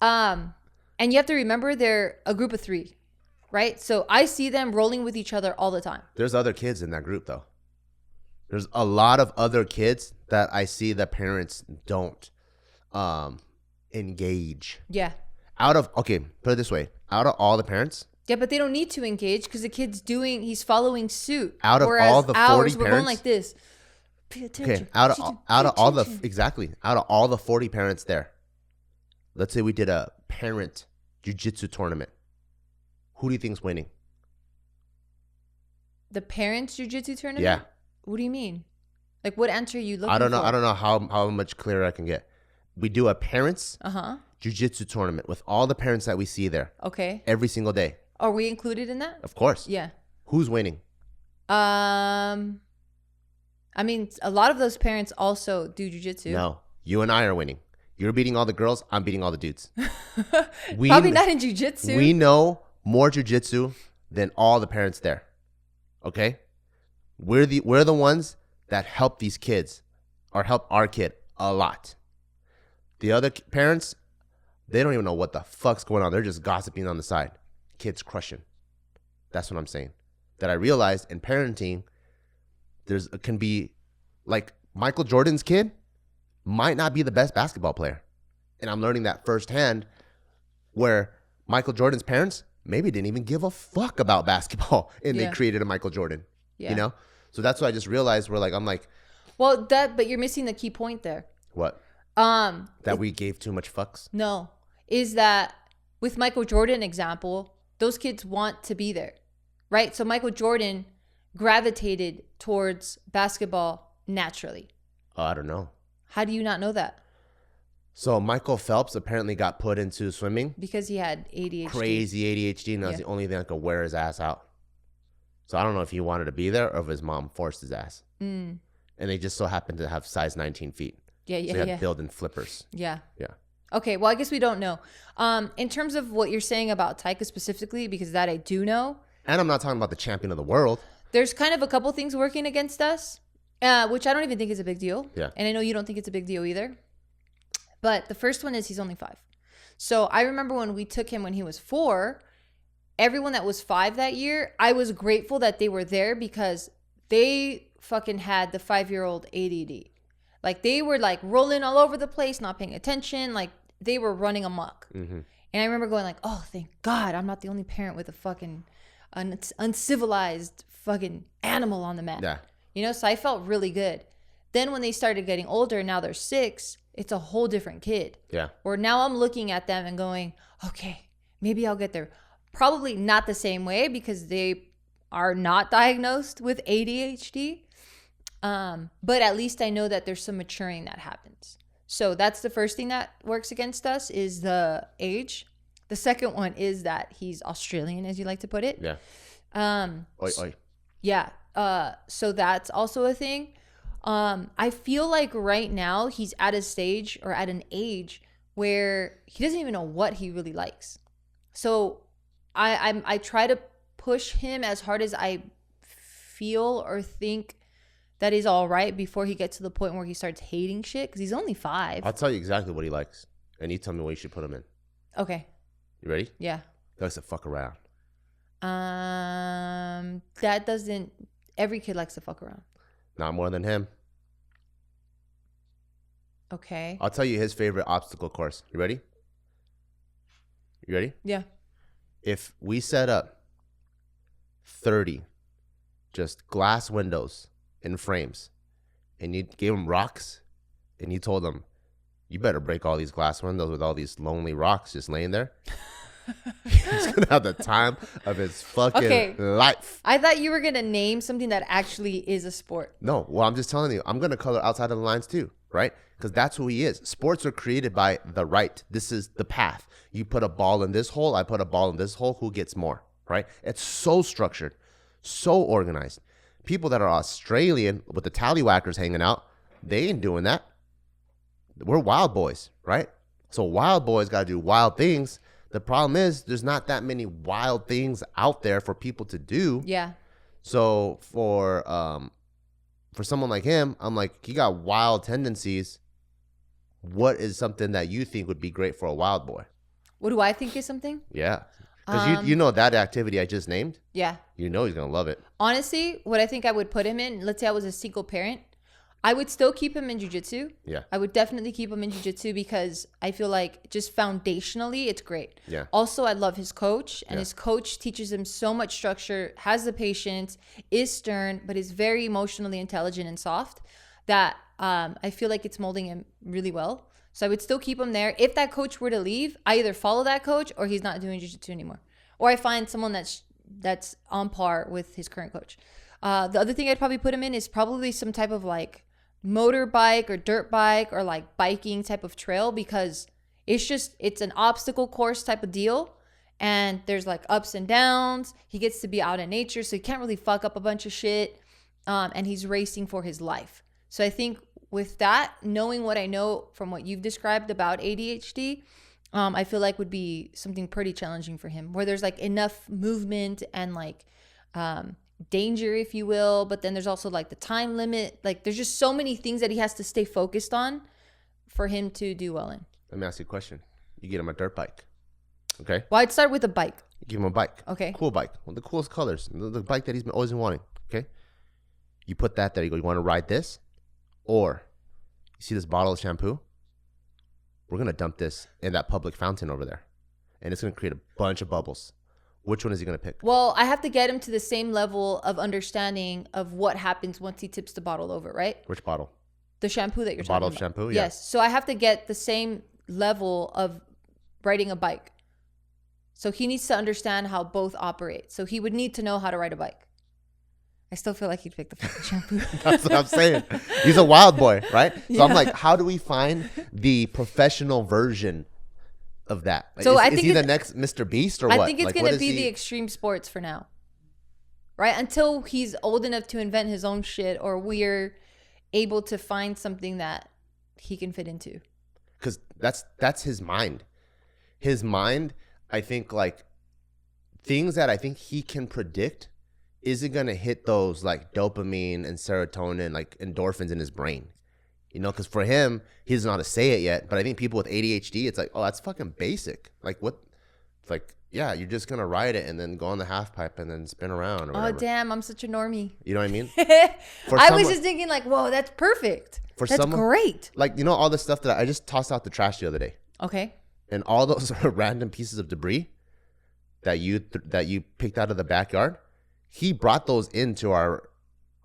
And you have to remember they're a group of 3, right? So I see them rolling with each other all the time. There's other kids in that group though. There's a lot of other kids that I see that parents don't engage. Yeah. Okay, put it this way. Out of all the parents, Yeah, but they don't need to engage because the kid's he's following suit. Out of Whereas all the 40 ours, we're going parents- like this. Pay attention. okay, out of all the attention. out of all the 40 parents there, let's say we did a parent jiu-jitsu tournament. Who do you think's winning? The parents' jiu-jitsu tournament? Yeah. What do you mean? Like, what answer are you looking for? I don't know. I don't know how much clearer I can get. We do a parents jiu-jitsu tournament with all the parents that we see there Okay. every single day. Are we included in that? Of course. Yeah. Who's winning? I mean, a lot of those parents also do jiu-jitsu. No, you and I are winning. You're beating all the girls. I'm beating all the dudes. Probably not in jiu-jitsu. We know more jiu-jitsu than all the parents there. Okay? We're the ones that help these kids or help our kid a lot. The other parents, they don't even know what the fuck's going on. They're just gossiping on the side. Kids crushing. That's what I'm saying. That I realized in parenting, can be like Michael Jordan's kid might not be the best basketball player. And I'm learning that firsthand where Michael Jordan's parents maybe didn't even give a fuck about basketball and they created a Michael Jordan, you know? So that's what I just realized I'm like. Well, but you're missing the key point there. What? That we gave too much fucks? No, is that with Michael Jordan example, those kids want to be there, right? So Michael Jordan gravitated towards basketball naturally. I don't know. How do you not know that? So Michael Phelps apparently got put into swimming. Because he had ADHD. Crazy ADHD, and that was the only thing that could wear his ass out. So I don't know if he wanted to be there or if his mom forced his ass. And they just so happened to have size 19 feet. Yeah. So he had built-in flippers. Yeah. Yeah. Okay, well, I guess we don't know. In terms of what you're saying about Taika specifically, because that I do know. And I'm not talking about the champion of the world. There's kind of a couple things working against us, which I don't even think is a big deal. Yeah. And I know you don't think it's a big deal either. But the first one is he's only 5. So I remember when we took him when he was 4, everyone that was 5 that year, I was grateful that they were there because they fucking had the 5-year-old ADD. Like, they were like rolling all over the place, not paying attention. Like, they were running amok. And I remember going like, oh, thank God I'm not the only parent with a fucking uncivilized fucking animal on the mat. Yeah. You know, so I felt really good. Then when they started getting older, now they're 6, it's a whole different kid. Yeah. Where now I'm looking at them and going, okay, maybe I'll get there. Probably not the same way because they are not diagnosed with ADHD. But at least I know that there's some maturing that happens. So that's the first thing that works against us is the age. The second one is that he's Australian, as you like to put it. Yeah. Oi, oi. Yeah. So that's also a thing. I feel like right now he's at a stage or at an age where he doesn't even know what he really likes. So I try to push him as hard as I feel or think that is all right before he gets to the point where he starts hating shit because he's only 5. I'll tell you exactly what he likes, and you tell me what you should put him in. Okay. You ready? Yeah. He likes to fuck around. That doesn't. Every kid likes to fuck around. Not more than him. Okay. I'll tell you his favorite obstacle course. You ready? You ready? Yeah. If we set up 30 just glass windows in frames, and you gave him rocks, and you told him, you better break all these glass windows with all these lonely rocks just laying there. He's gonna have the time of his fucking life. I thought you were gonna name something that actually is a sport. No, well, I'm just telling you, I'm gonna color outside of the lines too, right? Because that's who he is. Sports are created by the right. This is the path. You put a ball in this hole, I put a ball in this hole. Who gets more, right? It's so structured, so organized. People that are Australian with the tallywhackers hanging out, they ain't doing that. We're wild boys, right? So wild boys got to do wild things. The problem is there's not that many wild things out there for people to do. Yeah. So for someone like him, I'm like, he got wild tendencies. What is something that you think would be great for a wild boy? What do I think is something? Yeah. Because you know that activity I just named? Yeah. You know he's going to love it. Honestly, what I think I would put him in, let's say I was a single parent, I would still keep him in jiu-jitsu. Yeah. I would definitely keep him in jiu-jitsu because I feel like just foundationally, it's great. Yeah. Also, I love his coach, and his coach teaches him so much structure, has the patience, is stern, but is very emotionally intelligent and soft that I feel like it's molding him really well. So I would still keep him there. If that coach were to leave, I either follow that coach or he's not doing jiu-jitsu anymore. Or I find someone that's on par with his current coach. The other thing I'd probably put him in is probably some type of like motorbike or dirt bike or like biking type of trail, because it's an obstacle course type of deal, and there's like ups and downs. He gets to be out in nature, so he can't really fuck up a bunch of shit, and he's racing for his life. So I think with that, knowing what I know from what you've described about ADHD, I feel like would be something pretty challenging for him, where there's like enough movement and like danger, if you will, but then there's also like the time limit. Like there's just so many things that he has to stay focused on for him to do well in. Let me ask you a question. You get him a dirt bike, okay? Well, I'd start with a bike. You give him a bike. Okay. Cool bike. One of the coolest colors. The bike that he's always been wanting, okay? You put that there. You go, you want to ride this? Or you see this bottle of shampoo? We're going to dump this in that public fountain over there, and it's going to create a bunch of bubbles. Which one is he going to pick? Well, I have to get him to the same level of understanding of what happens once he tips the bottle over, right? Which bottle? The shampoo that you're talking Bottle about. of shampoo? Yeah. Yes. So I have to get the same level of riding a bike. So he needs to understand how both operate. So he would need to know how to ride a bike. I still feel like he'd pick the fucking shampoo. That's what I'm saying. He's a wild boy, right? So I'm like, how do we find the professional version of that? Like, So is he the next Mr. Beast or what? I think it's like, going to be the extreme sports for now. Right? Until he's old enough to invent his own shit, or we're able to find something that he can fit into. Because that's his mind. His mind, I think, like, things that I think he can predict isn't going to hit those like dopamine and serotonin, like endorphins in his brain. You know, because for him, he doesn't know how to say it yet. But I think people with ADHD, it's like, oh, that's fucking basic. Like, what? It's like, yeah, you're just going to ride it and then go on the half pipe and then spin around or whatever. Oh, damn, I'm such a normie. You know what I mean? I was just thinking like, whoa, that's perfect. That's great. Like, you know, all the stuff that I just tossed out the trash the other day. Okay. And all those random pieces of debris that you picked out of the backyard, he brought those into our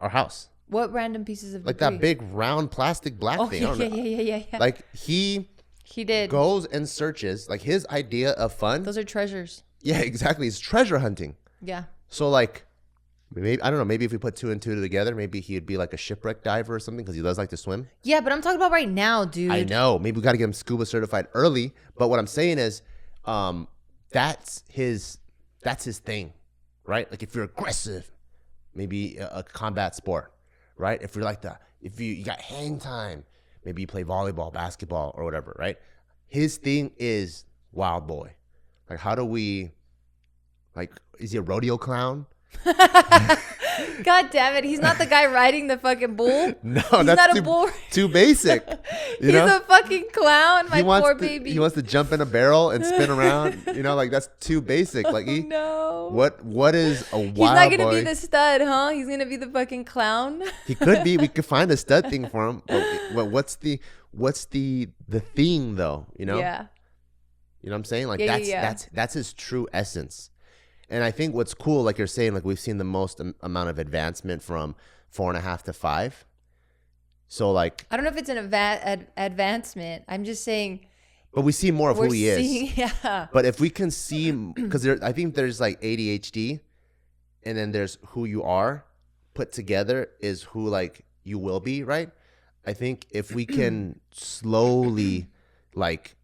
house. What random pieces of like debris? that big round plastic black thing? Yeah. Like he did goes and searches. Like his idea of fun. Those are treasures. Yeah, exactly. It's treasure hunting. Yeah. So like, maybe I don't know. Maybe if we put two and two together, maybe he'd be like a shipwreck diver or something because he does like to swim. Yeah, but I'm talking about right now, dude. I know. Maybe we got to get him scuba certified early. But what I'm saying is, that's his thing, right? Like if you're aggressive, maybe a combat sport, right? If you're like if you got hang time, maybe you play volleyball, basketball, or whatever, right? His thing is wild boy. Like, how do we, like, is he a rodeo clown? God damn it. He's not the guy riding the fucking bull. No, he's that's not a bull. Too basic. He's a fucking clown, my poor baby. He wants to jump in a barrel and spin around. You know, like that's too basic. Like no. What is a wild boy? He's not going to be the stud, huh? He's going to be the fucking clown. He could be. We could find a stud thing for him. But what's the thing though, you know? Yeah. You know what I'm saying? Like that's his true essence. And I think what's cool, like you're saying, like we've seen the most amount of advancement from 4.5 to 5. So like, I don't know if it's an advancement. I'm just saying. But we see more of who he seeing, is. Yeah. But if we can see, because I think there's like ADHD, and then there's who you are put together is who like you will be, right? I think if we can slowly like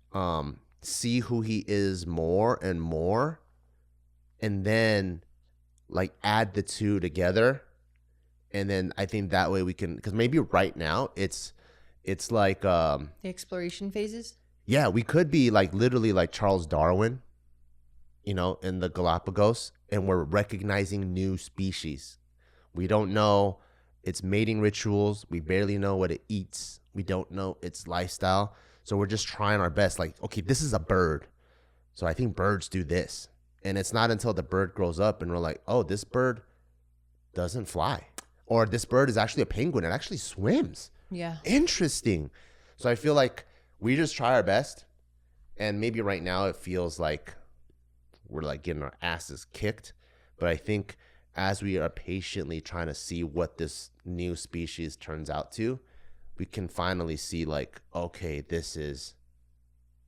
see who he is more and more, and then like add the two together, and then I think that way we can, because maybe right now it's like the exploration phases. Yeah, we could be like literally like Charles Darwin, you know, in the Galapagos, and we're recognizing new species. We don't know its mating rituals. We barely know what it eats. We don't know its lifestyle. So we're just trying our best. Like, okay, this is a bird. So I think birds do this. And it's not until the bird grows up and we're like, oh, this bird doesn't fly. Or this bird is actually a penguin. It actually swims. Yeah. Interesting. So I feel like we just try our best. And maybe right now it feels like we're like getting our asses kicked. But I think as we are patiently trying to see what this new species turns out to, we can finally see like, okay, this is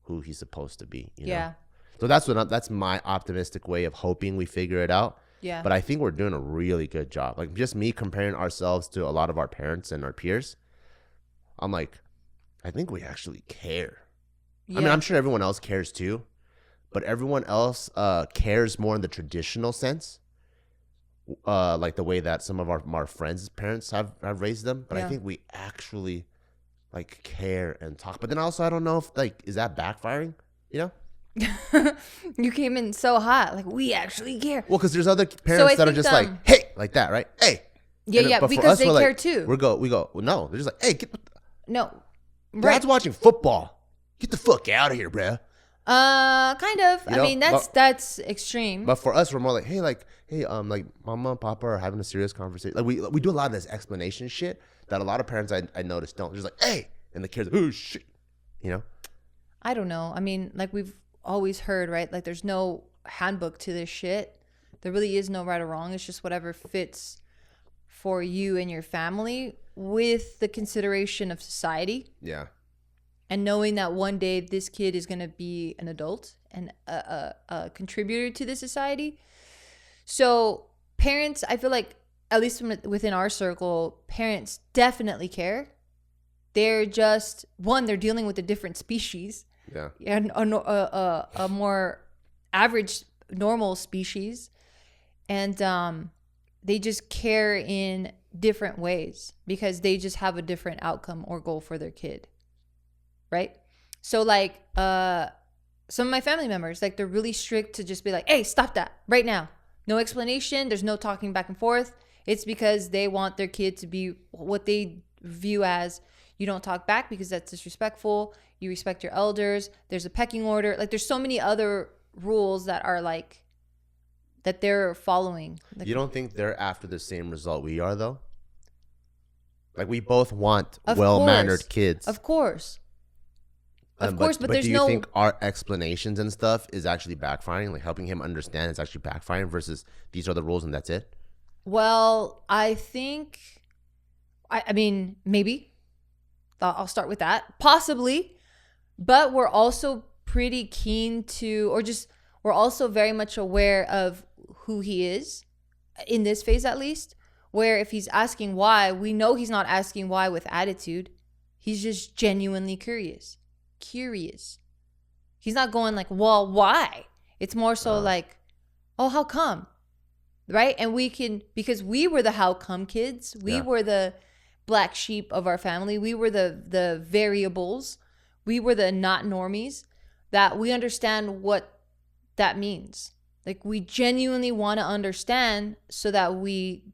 who he's supposed to be. You know? So that's my optimistic way of hoping we figure it out. Yeah. But I think we're doing a really good job. Like just me comparing ourselves to a lot of our parents and our peers, I'm like, I think we actually care. Yeah. I mean, I'm sure everyone else cares too, but everyone else cares more in the traditional sense, like the way that some of our friends' parents have raised them. But I think we actually like care and talk. But then also, I don't know if like, is that backfiring? You know? You came in so hot, like we actually care. Well, because there's other parents that are just like, hey, like that, right? Hey. Yeah, because they care too. We go. Well, no, they're just like, hey, no. Dad's watching football. Get the fuck out of here, bruh. Kind of. You know? I mean, that's extreme. But for us, we're more like, hey, like mama and papa are having a serious conversation. Like we do a lot of this explanation shit that a lot of parents I noticed don't. They're just like, hey, and the kids, oh shit, you know. I don't know. I mean, like we've always heard, right? Like there's no handbook to this shit. There really is no right or wrong. It's just whatever fits for you and your family with the consideration of society. Yeah. And knowing that one day this kid is going to be an adult and a contributor to the society. So parents, I feel like, at least within our circle, parents definitely care. They're just, one, they're dealing with a different species. Yeah. And a more average, normal species. And they just care in different ways because they just have a different outcome or goal for their kid. Right? So like some of my family members, like they're really strict to just be like, hey, stop that right now. No explanation. There's no talking back and forth. It's because they want their kid to be what they view as, you don't talk back because that's disrespectful. You respect your elders. There's a pecking order. Like there's so many other rules that are like, that they're following. Like, you don't think they're after the same result we are though? Like we both want well-mannered kids. Of course. Of course, but there's do you think our explanations and stuff is actually backfiring? Like helping him understand is actually backfiring versus these are the rules and that's it? Well, I think, I mean, maybe. I'll start with that. Possibly. But we're also pretty keen to, or just, we're also very much aware of who he is, in this phase at least, where if he's asking why, we know he's not asking why with attitude. He's just genuinely curious. He's not going like, well, why? It's more so like, oh, how come? Right? And we can, because we were the how come kids. We were the black sheep of our family. We were the variables. We were the not normies, that we understand what that means. Like we genuinely want to understand so that we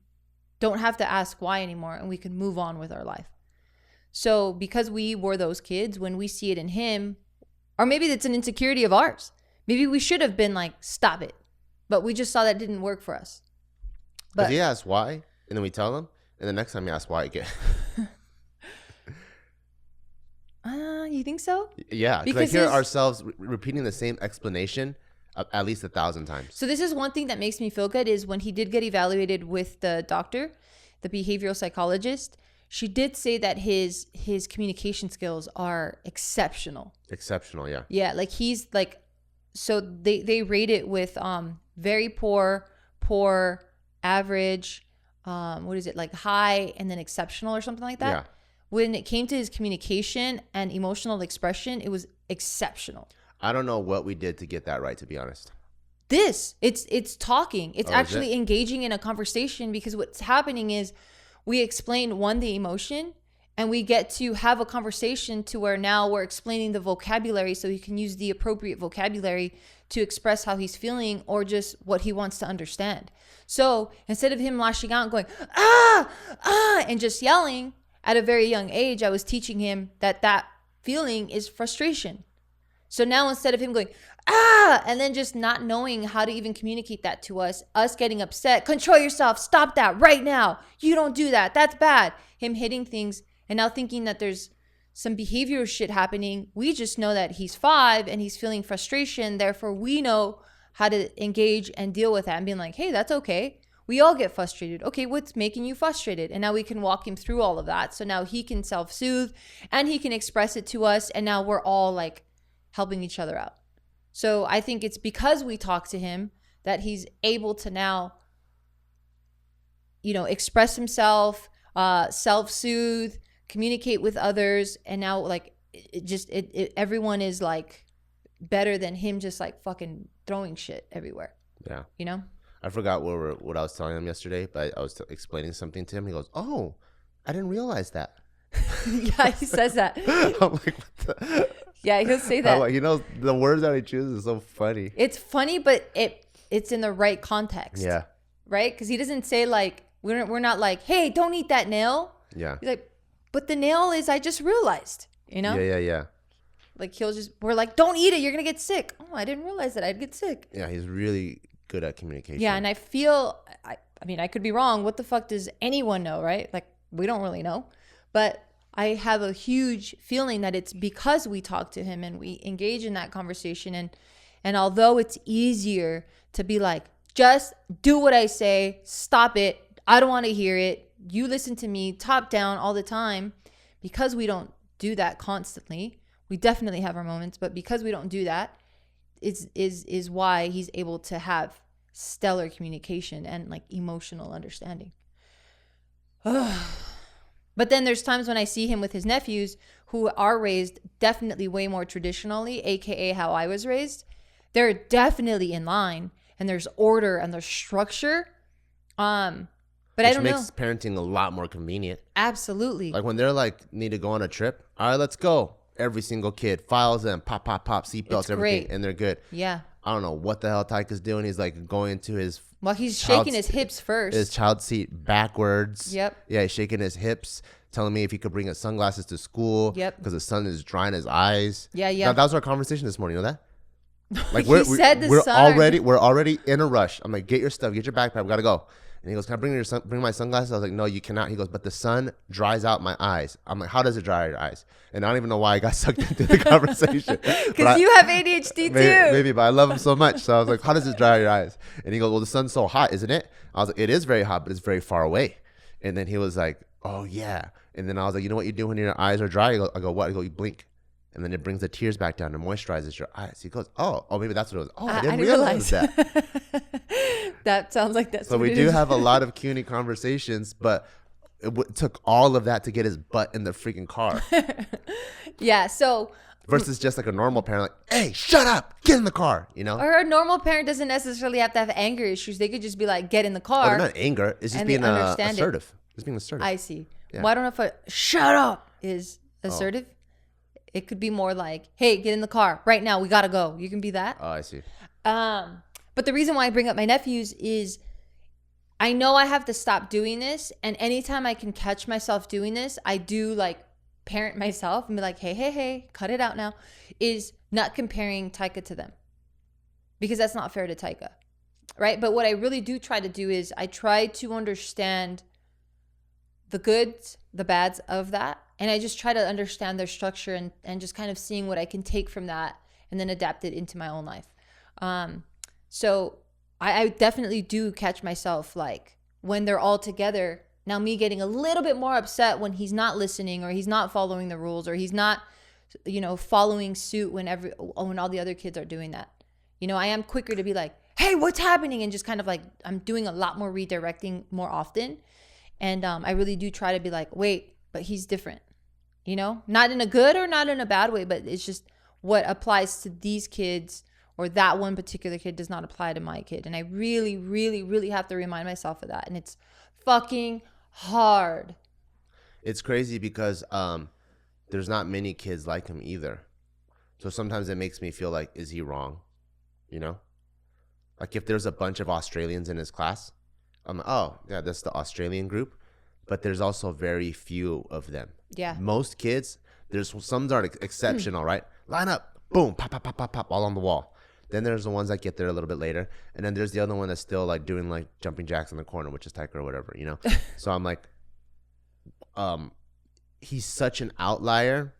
don't have to ask why anymore and we can move on with our life. So because we were those kids, when we see it in him, or maybe it's an insecurity of ours. Maybe we should have been like, stop it. But we just saw that didn't work for us. But he asks why, and then we tell him, and the next time he asks why again. You think so? Yeah, because I hear ourselves repeating the same explanation at least 1,000 times. So this is one thing that makes me feel good is when he did get evaluated with the doctor, the behavioral psychologist, she did say that his communication skills are exceptional. Exceptional, yeah. Yeah, like he's like, so they rate it with very poor, average, what is it, like high, and then exceptional or something like that. Yeah. When it came to his communication and emotional expression, it was exceptional. I don't know what we did to get that right, to be honest. It's talking. It's actually it? engaging in a conversation, because what's happening is we explain the emotion, and we get to have a conversation to where now we're explaining the vocabulary so he can use the appropriate vocabulary to express how he's feeling or just what he wants to understand. So instead of him lashing out and going, and just yelling at a very young age, I was teaching him that feeling is frustration. So now instead of him going, and then just not knowing how to even communicate that to us getting upset, control yourself, stop that right now. You don't do that. That's bad. Him hitting things and now thinking that there's some behavioral shit happening. We just know that he's 5 and he's feeling frustration. Therefore, we know how to engage and deal with that and being like, hey, that's okay. We all get frustrated. Okay, what's making you frustrated? And now we can walk him through all of that. So now he can self-soothe and he can express it to us. And now we're all like helping each other out. So I think it's because we talk to him that he's able to now, express himself, self-soothe, communicate with others. And now like everyone is like better than him just like fucking throwing shit everywhere. Yeah. I forgot what I was telling him yesterday, but I was explaining something to him. He goes, "Oh, I didn't realize that." Yeah, he says that. I'm like, what the? Yeah, he'll say that. Like, the words that he chooses is so funny. It's funny, but it's in the right context. Yeah. Right? Because he doesn't say like, we're not like, hey, don't eat that nail. Yeah. He's like, but the nail is, I just realized, Yeah. Like we're like, don't eat it. You're going to get sick. Oh, I didn't realize that I'd get sick. Yeah, he's really good at communication. Yeah, and I feel, I mean, I could be wrong. What the fuck does anyone know, right? Like, we don't really know. But I have a huge feeling that it's because we talk to him and we engage in that conversation. And although it's easier to be like, just do what I say, stop it, I don't want to hear it, you listen to me, top down all the time, because we don't do that constantly. We definitely have our moments, but because we don't do that, is why he's able to have stellar communication and like emotional understanding. But then there's times when I see him with his nephews who are raised definitely way more traditionally, aka how I was raised. They're definitely in line and there's order and there's structure. But I don't know. Which makes parenting a lot more convenient. Absolutely. Like when they're like, need to go on a trip. All right, let's go. Every single kid files them, pop, seatbelts, everything, great. And they're good. Yeah. I don't know what the hell Tyka's doing. He's like going into his he's shaking his hips first. His child seat backwards. Yep. Yeah, he's shaking his hips, telling me if he could bring his sunglasses to school. Yep. Because the sun is drying his eyes. Yeah. That was our conversation this morning. You know that? Like we're already in a rush. I'm like, get your stuff, get your backpack, we gotta go. And he goes, can I bring my sunglasses? I was like, no, you cannot. He goes, but the sun dries out my eyes. I'm like, how does it dry your eyes? And I don't even know why I got sucked into the conversation. Because you have ADHD too. Maybe, but I love him so much. So I was like, how does it dry your eyes? And he goes, well, the sun's so hot, isn't it? I was like, it is very hot, but it's very far away. And then he was like, oh, yeah. And then I was like, you know what you do when your eyes are dry? I go, what? I go, you blink. And then it brings the tears back down and moisturizes your eyes. He goes, oh, maybe that's what it was. Oh, I didn't realize that. That sounds like that's so we do have a lot of CUNY conversations, but it took all of that to get his butt in the freaking car. Yeah, so versus just like a normal parent, like, hey, shut up, get in the car, Or a normal parent doesn't necessarily have to have anger issues. They could just be like, get in the car. Oh, not anger. It's just being assertive. Just being assertive. I see. Yeah. Well, I don't know if shut up is assertive. It could be more like, hey, get in the car right now. We got to go. You can be that. Oh, I see. But the reason why I bring up my nephews is I know I have to stop doing this. And anytime I can catch myself doing this, I do like parent myself and be like, hey, cut it out now, is not comparing Tyka to them. Because that's not fair to Tyka, right? But what I really do try to do is I try to understand the goods, the bads of that. And I just try to understand their structure and just kind of seeing what I can take from that and then adapt it into my own life. So I definitely do catch myself like when they're all together. Now me getting a little bit more upset when he's not listening or he's not following the rules or he's not, following suit when all the other kids are doing that. I am quicker to be like, hey, what's happening? And just kind of like, I'm doing a lot more redirecting more often. And I really do try to be like, wait, but he's different, not in a good or not in a bad way, but it's just what applies to these kids or that one particular kid does not apply to my kid. And I really, really, really have to remind myself of that. And it's fucking hard. It's crazy because there's not many kids like him either. So sometimes it makes me feel like, is he wrong? Like if there's a bunch of Australians in his class, I'm like, oh, yeah, that's the Australian group. But there's also very few of them. Yeah. Most kids, there's some that are exceptional, right? Line up, boom, pop, pop, pop, pop, pop, all on the wall. Then there's the ones that get there a little bit later. And then there's the other one that's still like doing like jumping jacks in the corner, which is Tiger or whatever, So I'm like, he's such an outlier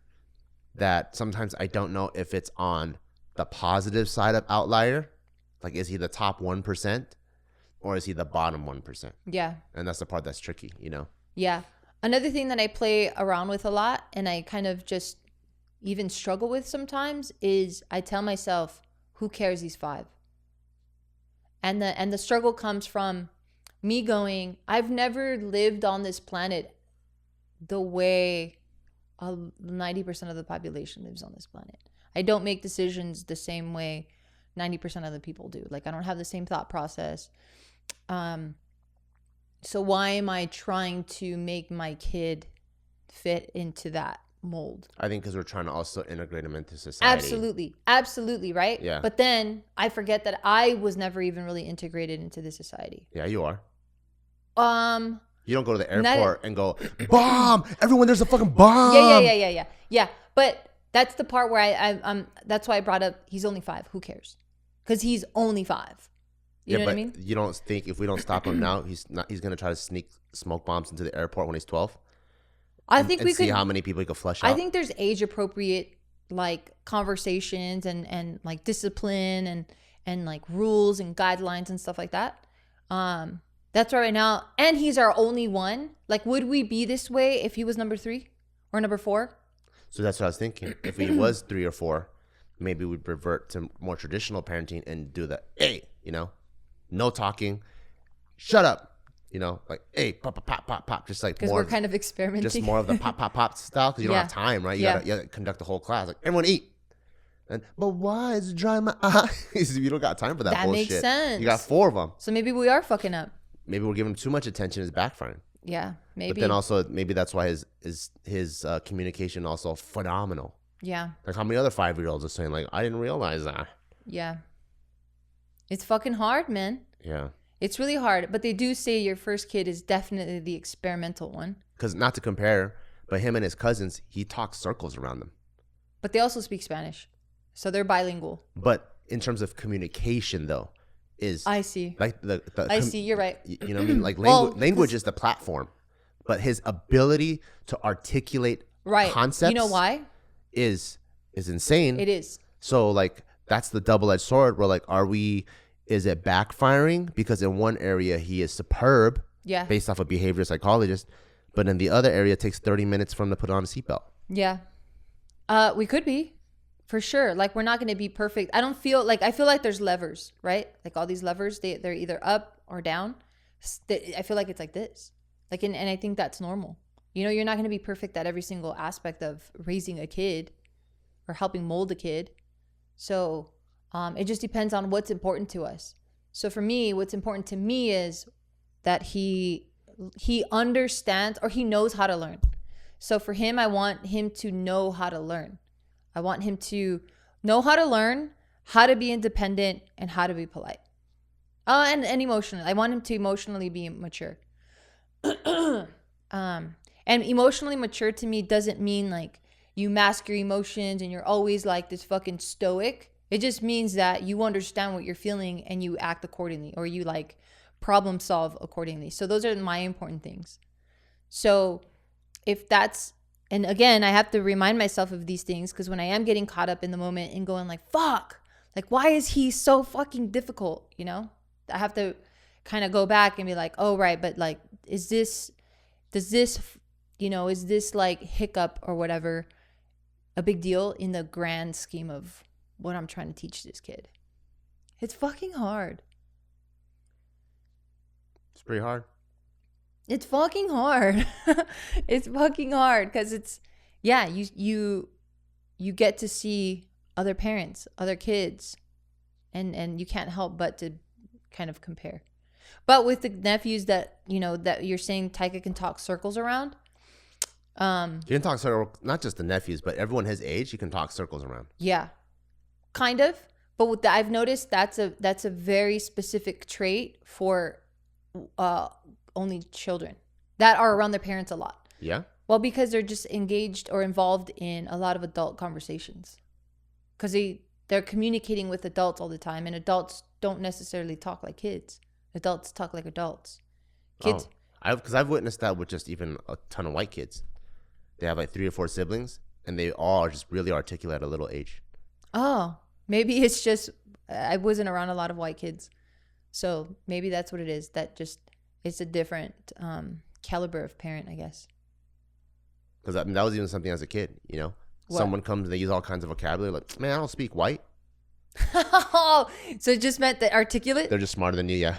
that sometimes I don't know if it's on the positive side of outlier. Like, is he the top 1% or is he the bottom 1%? Yeah. And that's the part that's tricky, Yeah. Another thing that I play around with a lot and I kind of just even struggle with sometimes is I tell myself, who cares, he's 5? And the struggle comes from me going, I've never lived on this planet the way 90% of the population lives on this planet. I don't make decisions the same way 90% of the people do. Like I don't have the same thought process. So why am I trying to make my kid fit into that mold? I think because we're trying to also integrate him into society. Absolutely, right? Yeah. But then I forget that I was never even really integrated into this society. Yeah, you are. You don't go to the airport and go, bomb! Everyone, there's a fucking bomb! Yeah. But that's the part where I'm that's why I brought up he's only 5. Who cares? Because he's only 5. You know what I mean? You don't think if we don't stop him now, he's going to try to sneak smoke bombs into the airport when he's 12? I think we could see how many people he could flush out. I think there's age appropriate like conversations and like discipline and like rules and guidelines and stuff like that. That's right now. And he's our only one. Like, would we be this way if he was number 3 or number 4? So that's what I was thinking. If he was 3 or 4, maybe we'd revert to more traditional parenting and do the, hey, no talking, shut up. Like, hey, pop, pop, pop, pop, pop. Just like because we're kind of experimenting. Just more of the pop, pop, pop style because you don't have time, right? You gotta conduct the whole class. Like, everyone eat. But why is it dry my eyes? You don't got time for that bullshit. That makes sense. You got 4 of them. So maybe we are fucking up. Maybe we're giving him too much attention. It's backfiring. Yeah, maybe. But then also, maybe that's why his communication also phenomenal. Yeah. Like how many other 5-year-olds are saying like, I didn't realize that. Yeah. It's fucking hard, man. Yeah. It's really hard. But they do say your first kid is definitely the experimental one. Because not to compare, but him and his cousins, he talks circles around them. But they also speak Spanish. So they're bilingual. But in terms of communication, though, I see. Like I see. You're right. You know what I mean? Like language is the platform. But his ability to articulate concepts. You know why? Is insane. It is. So like that's the double-edged sword where like is it backfiring because in one area he is superb based off a behavior psychologist, but in the other area it takes 30 minutes for him to put on a seatbelt. Yeah. We could be for sure. Like we're not going to be perfect. I feel like there's levers, right? Like all these levers, they're either up or down. I feel like it's like this. Like and I think that's normal. You're not going to be perfect at every single aspect of raising a kid or helping mold a kid. So it just depends on what's important to us. So for me, what's important to me is that he understands or he knows how to learn. So for him, I want him to know how to learn. I want him to know how to learn, how to be independent, and how to be polite. And emotional. I want him to emotionally be mature. And emotionally mature to me doesn't mean like you mask your emotions and you're always like this fucking stoic. It just means that you understand what you're feeling and you act accordingly, or you like problem solve accordingly. So those are my important things. So if that's, and again, I have to remind myself of these things because when I am getting caught up in the moment and going like, fuck, Like, why is he so fucking difficult? You know, I have to kind of go back and be like, oh, right. But like, does this, is this like hiccup or whatever a big deal in the grand scheme of what I'm trying to teach this kid? It's fucking hard. It's pretty hard. It's fucking hard. It's fucking hard because it's, yeah, you get to see other parents, other kids, and you can't help but to kind of compare. But with the nephews that, that you're saying Taika can talk circles around. You can talk circles, not just the nephews, but everyone his age, you can talk circles around. Yeah, kind of. But with I've noticed that's a very specific trait for only children that are around their parents a lot. Yeah. Well, because they're just engaged or involved in a lot of adult conversations. Because they're communicating with adults all the time, and adults don't necessarily talk like kids. Adults talk like adults. Kids. Because I've witnessed that with just even a ton of white kids. They have like 3 or 4 siblings, and they all are just really articulate at a little age. Oh, maybe it's just I wasn't around a lot of white kids, so maybe that's what it is. That just it's a different caliber of parent, I guess. Because that was even something as a kid, What? Someone comes and they use all kinds of vocabulary. Like, man, I don't speak white. Oh, so it just meant that articulate? They're just smarter than you, yeah.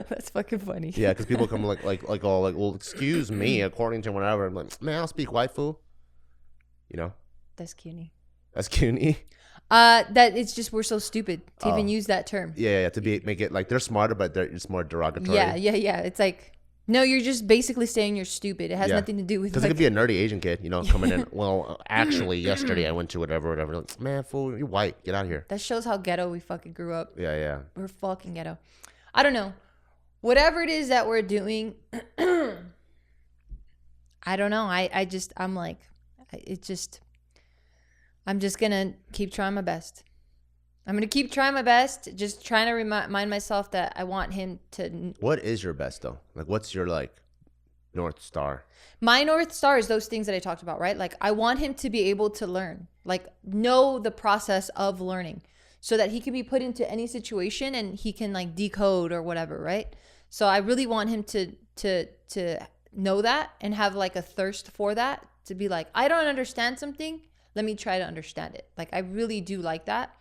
That's fucking funny. Yeah, because people come well, excuse me, according to whatever. I'm like, man, I don't speak white, fool. That's cuny. That's cuny. That it's just we're so stupid to even use that term. Yeah, make it like they're smarter, but it's more derogatory. Yeah. It's like, no, you're just basically saying you're stupid. It has nothing to do with. Because it could be a nerdy Asian kid, coming in. Well, actually, yesterday I went to whatever. Like, man, fool, you're white. Get out of here. That shows how ghetto we fucking grew up. Yeah. We're fucking ghetto. I don't know. Whatever it is that we're doing, I don't know. I'm just gonna keep trying my best. I'm gonna keep trying my best. Just trying to remind myself that I want him to. What is your best though? Like, what's your North Star? My North Star is those things that I talked about, right? Like, I want him to be able to learn, like know the process of learning, so that he can be put into any situation and he can like decode or whatever, right? So I really want him to know that and have like a thirst for that, to be like, I don't understand something. Let me try to understand it. Like, I really do like that.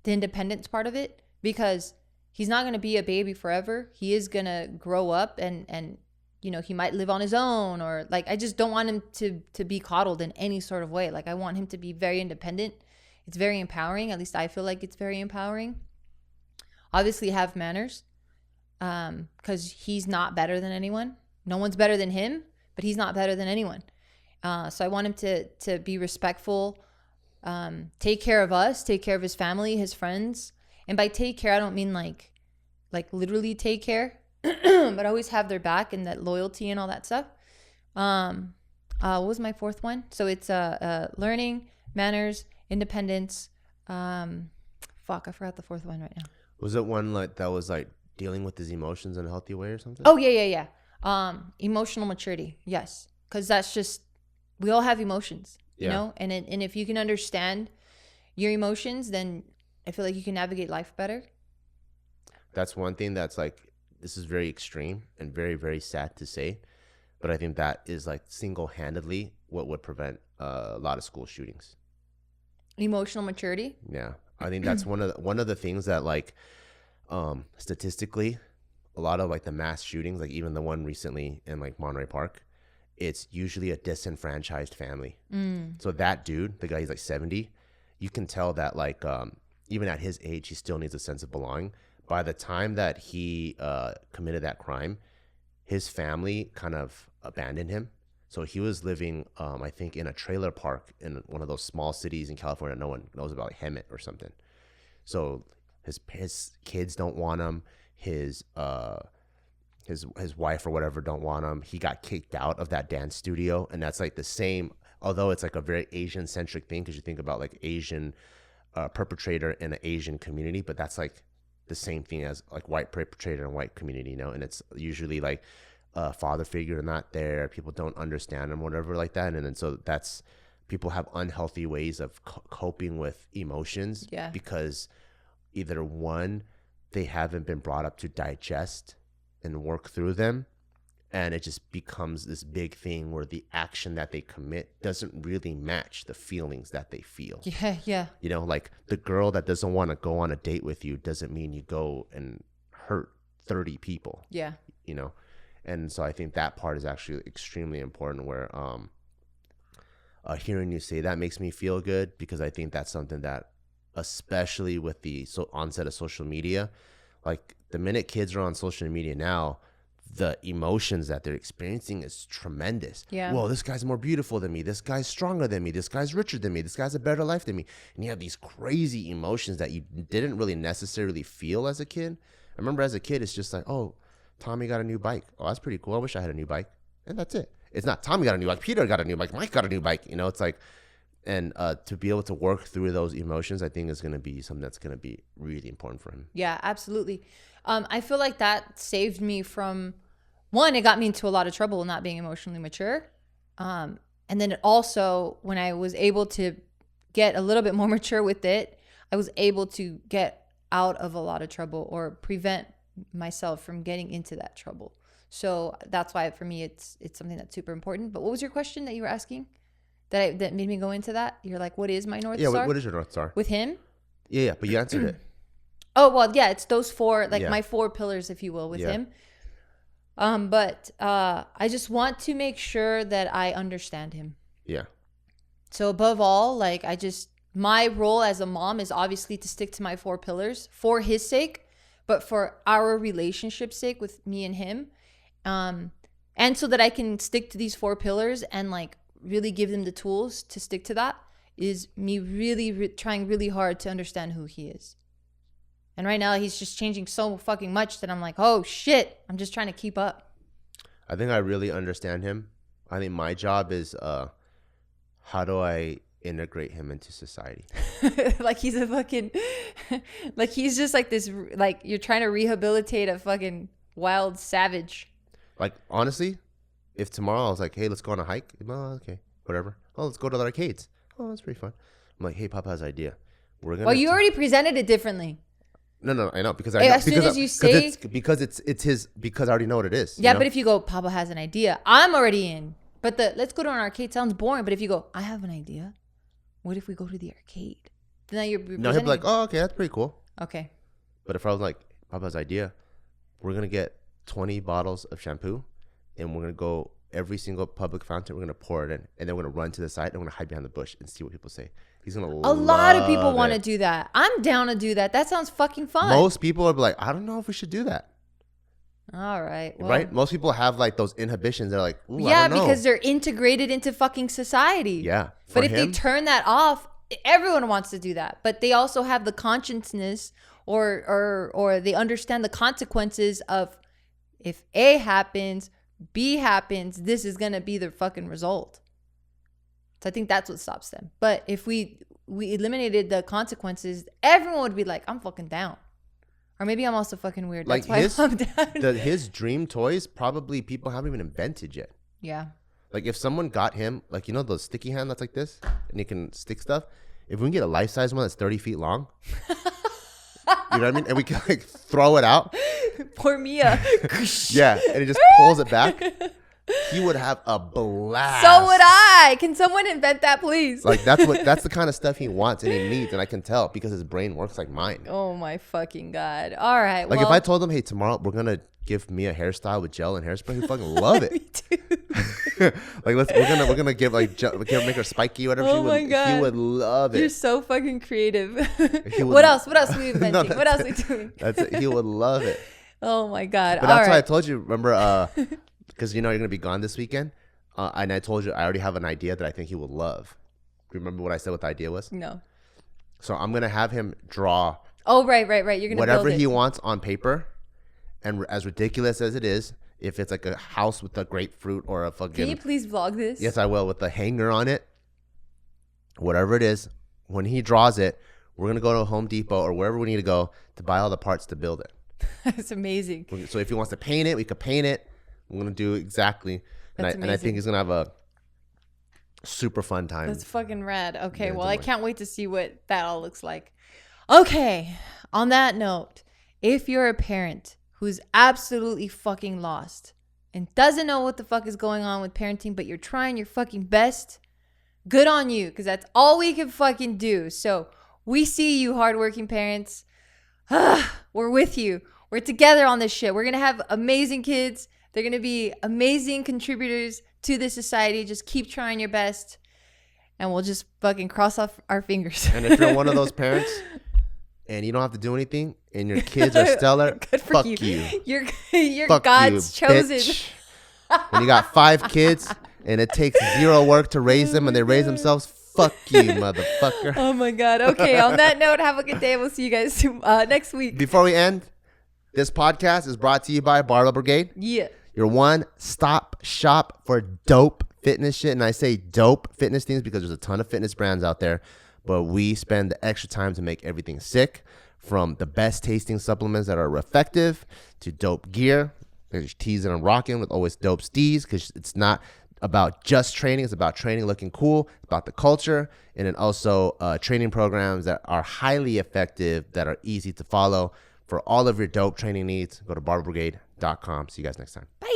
The independence part of it, because he's not going to be a baby forever. He is going to grow up and he might live on his own, or like, I just don't want him to be coddled in any sort of way. Like, I want him to be very independent. It's very empowering. At least I feel like it's very empowering. Obviously have manners, because he's not better than anyone. No one's better than him, but he's not better than anyone. So I want him to be respectful, take care of us, take care of his family, his friends. And by take care, I don't mean like literally take care, but always have their back and that loyalty and all that stuff. What was my fourth one? So it's learning, manners, independence. I forgot the fourth one right now. Was it one that was like dealing with his emotions in a healthy way or something? Oh, yeah. Emotional maturity. Yes. Because that's just, we all have emotions, and if you can understand your emotions, then I feel like you can navigate life better. That's one thing that's like, this is very extreme and very, very sad to say, but I think that is like single-handedly what would prevent a lot of school shootings. Emotional maturity. Yeah, I think that's one of the things that like statistically, a lot of like the mass shootings, like even the one recently in like Monterey Park, it's usually a disenfranchised family. So that dude, the guy, he's like 70, you can tell that like even at his age, he still needs a sense of belonging. By the time that he committed that crime, his family kind of abandoned him. So he was living, I think, in a trailer park in one of those small cities in California no one knows about, like Hemet or something. So his kids don't want him. His wife or whatever don't want him. He got kicked out of that dance studio, and that's like the same. Although it's like a very Asian centric thing, because you think about like Asian perpetrator in an Asian community, but that's like the same thing as like white perpetrator and white community, and it's usually like a father figure not there, people don't understand him, whatever like that, and then so that's people have unhealthy ways of coping with emotions because either one, they haven't been brought up to digest and work through them, and it just becomes this big thing where the action that they commit doesn't really match the feelings that they feel. Yeah. You know, like the girl that doesn't want to go on a date with you doesn't mean you go and hurt 30 people. Yeah. You know, and so I think that part is actually extremely important, where hearing you say that makes me feel good, because I think that's something that, especially with the onset of social media, like the minute kids are on social media now, the emotions that they're experiencing is tremendous. Yeah. Well, this guy's more beautiful than me. This guy's stronger than me. This guy's richer than me. This guy's a better life than me. And you have these crazy emotions that you didn't really necessarily feel as a kid. I remember as a kid, it's just like, oh, Tommy got a new bike. Oh, that's pretty cool. I wish I had a new bike. And that's it. It's not Tommy got a new bike. Peter got a new bike. Mike got a new bike. You know, it's like, and to be able to work through those emotions, I think is going to be something that's going to be really important for him. Yeah, absolutely. I feel like that saved me from, one, it got me into a lot of trouble not being emotionally mature. And then it also, when I was able to get a little bit more mature with it, I was able to get out of a lot of trouble or prevent myself from getting into that trouble. So that's why for me, it's something that's super important. But what was your question that you were asking that made me go into that? You're like, what is my North Star? Yeah, what is your North Star? With him? Yeah, but you answered it. Oh, well, yeah, it's those four, like my 4 pillars, if you will, with him. But I just want to make sure that I understand him. Yeah. So above all, like my role as a mom is obviously to stick to my 4 pillars for his sake, but for our relationship's sake with me and him. And so that I can stick to these 4 pillars and like really give them the tools to stick to that, is me really trying really hard to understand who he is. And right now he's just changing so fucking much that I'm like, oh shit, I'm just trying to keep up. I think I really understand him. I think my job is how do I integrate him into society? Like he's a fucking, like he's just like this, like you're trying to rehabilitate a fucking wild savage. Like, honestly, if tomorrow I was like, hey, let's go on a hike. Oh, okay, whatever. Oh, let's go to the arcades. Oh, that's pretty fun. I'm like, hey, Papa has an idea. We're gonna. Well, you already presented it differently. No, I know, because I know, as soon as you say, because it's his, because I already know what it is. Yeah, but if you go, Papa has an idea, I'm already in. But let's go to an arcade sounds boring. But if you go, I have an idea. What if we go to the arcade? Then now you're no, he'll be like, oh, okay, that's pretty cool. Okay. But if I was like, Papa's idea, we're gonna get 20 bottles of shampoo, and we're gonna go every single public fountain. We're gonna pour it in, and then we're gonna run to the side, and we're gonna hide behind the bush and see what people say. He's gonna. A lot of people want to do that. I'm down to do that. That sounds fucking fun. Most people are like, I don't know if we should do that. All right. Well, right? Most people have like those inhibitions. They're like, ooh, yeah, I don't know. because they're integrated into fucking society. Yeah. But if they turn that off, everyone wants to do that. But they also have the consciousness or they understand the consequences of if A happens, B happens, this is going to be the fucking result. So I think that's what stops them. But if we eliminated the consequences, everyone would be like, I'm fucking down. Or maybe I'm also fucking weird. Like that's why I'm down. His dream toys, probably people haven't even invented yet. Yeah. Like if someone got him, like, you know, those sticky hand that's like this, and you can stick stuff. If we can get a life-size one that's 30 feet long, you know what I mean? And we can like throw it out. Pour Mia. Yeah, and he just pulls it back. He would have a blast. So would I. Can someone invent that, please? Like that's the kind of stuff he wants and he needs, and I can tell because his brain works like mine. Oh my fucking God. All right. Like if I told him, hey, tomorrow we're gonna give me a hairstyle with gel and hairspray, he'd fucking love it. Me too. Like we're gonna give like make her spiky or whatever. Oh my God. He would love it. You're so fucking creative. What else? What else are we inventing? No, what else are we doing? That's it. He would love it. Oh my God. But that's why I told you, remember, because you know you're going to be gone this weekend. And I told you I already have an idea that I think he will love. Remember what I said what the idea was? No. So I'm going to have him draw. Oh, right. You're going to whatever build it. he wants on paper. And as ridiculous as it is, if it's like a house with a grapefruit or a fucking... Can you please vlog this? Yes, I will. With a hanger on it. Whatever it is. When he draws it, we're going to go to Home Depot or wherever we need to go to buy all the parts to build it. That's amazing. So if he wants to paint it, we could paint it. I'm going to do exactly. And I think he's going to have Super fun time. That's fucking rad. Okay, Yeah, well, don't I worry. can't wait to see what that all looks like. Okay, on that note, if you're a parent who's absolutely fucking lost and doesn't know what the fuck is going on with parenting, but you're trying your fucking best, good on you, because that's all we can fucking do. So we see you, hardworking parents. We're with you. We're together on this shit. We're going to have amazing kids. They're going to be amazing contributors to this society. Just keep trying your best. And we'll just fucking cross off our fingers. And if you're one of those parents and you don't have to do anything and your kids are stellar, Good for fuck you. you. You're Fuck God's you, chosen. bitch. When you got 5 kids and it takes 0 work to raise them and they raise themselves, fuck you, motherfucker. Oh my God. Okay. On that note, have a good day. We'll see you guys next week. Before we end, this podcast is brought to you by Barbell Brigade. Yeah. Your one-stop shop for dope fitness shit. And I say dope fitness things because there's a ton of fitness brands out there. But we spend the extra time to make everything sick. From the best tasting supplements that are effective to dope gear. There's tees that I'm rocking with always dope stees because it's not about just training. It's about training looking cool. It's about the culture. And then also training programs that are highly effective, that are easy to follow. For all of your dope training needs, go to barbellbrigade.com. See you guys next time. Bye.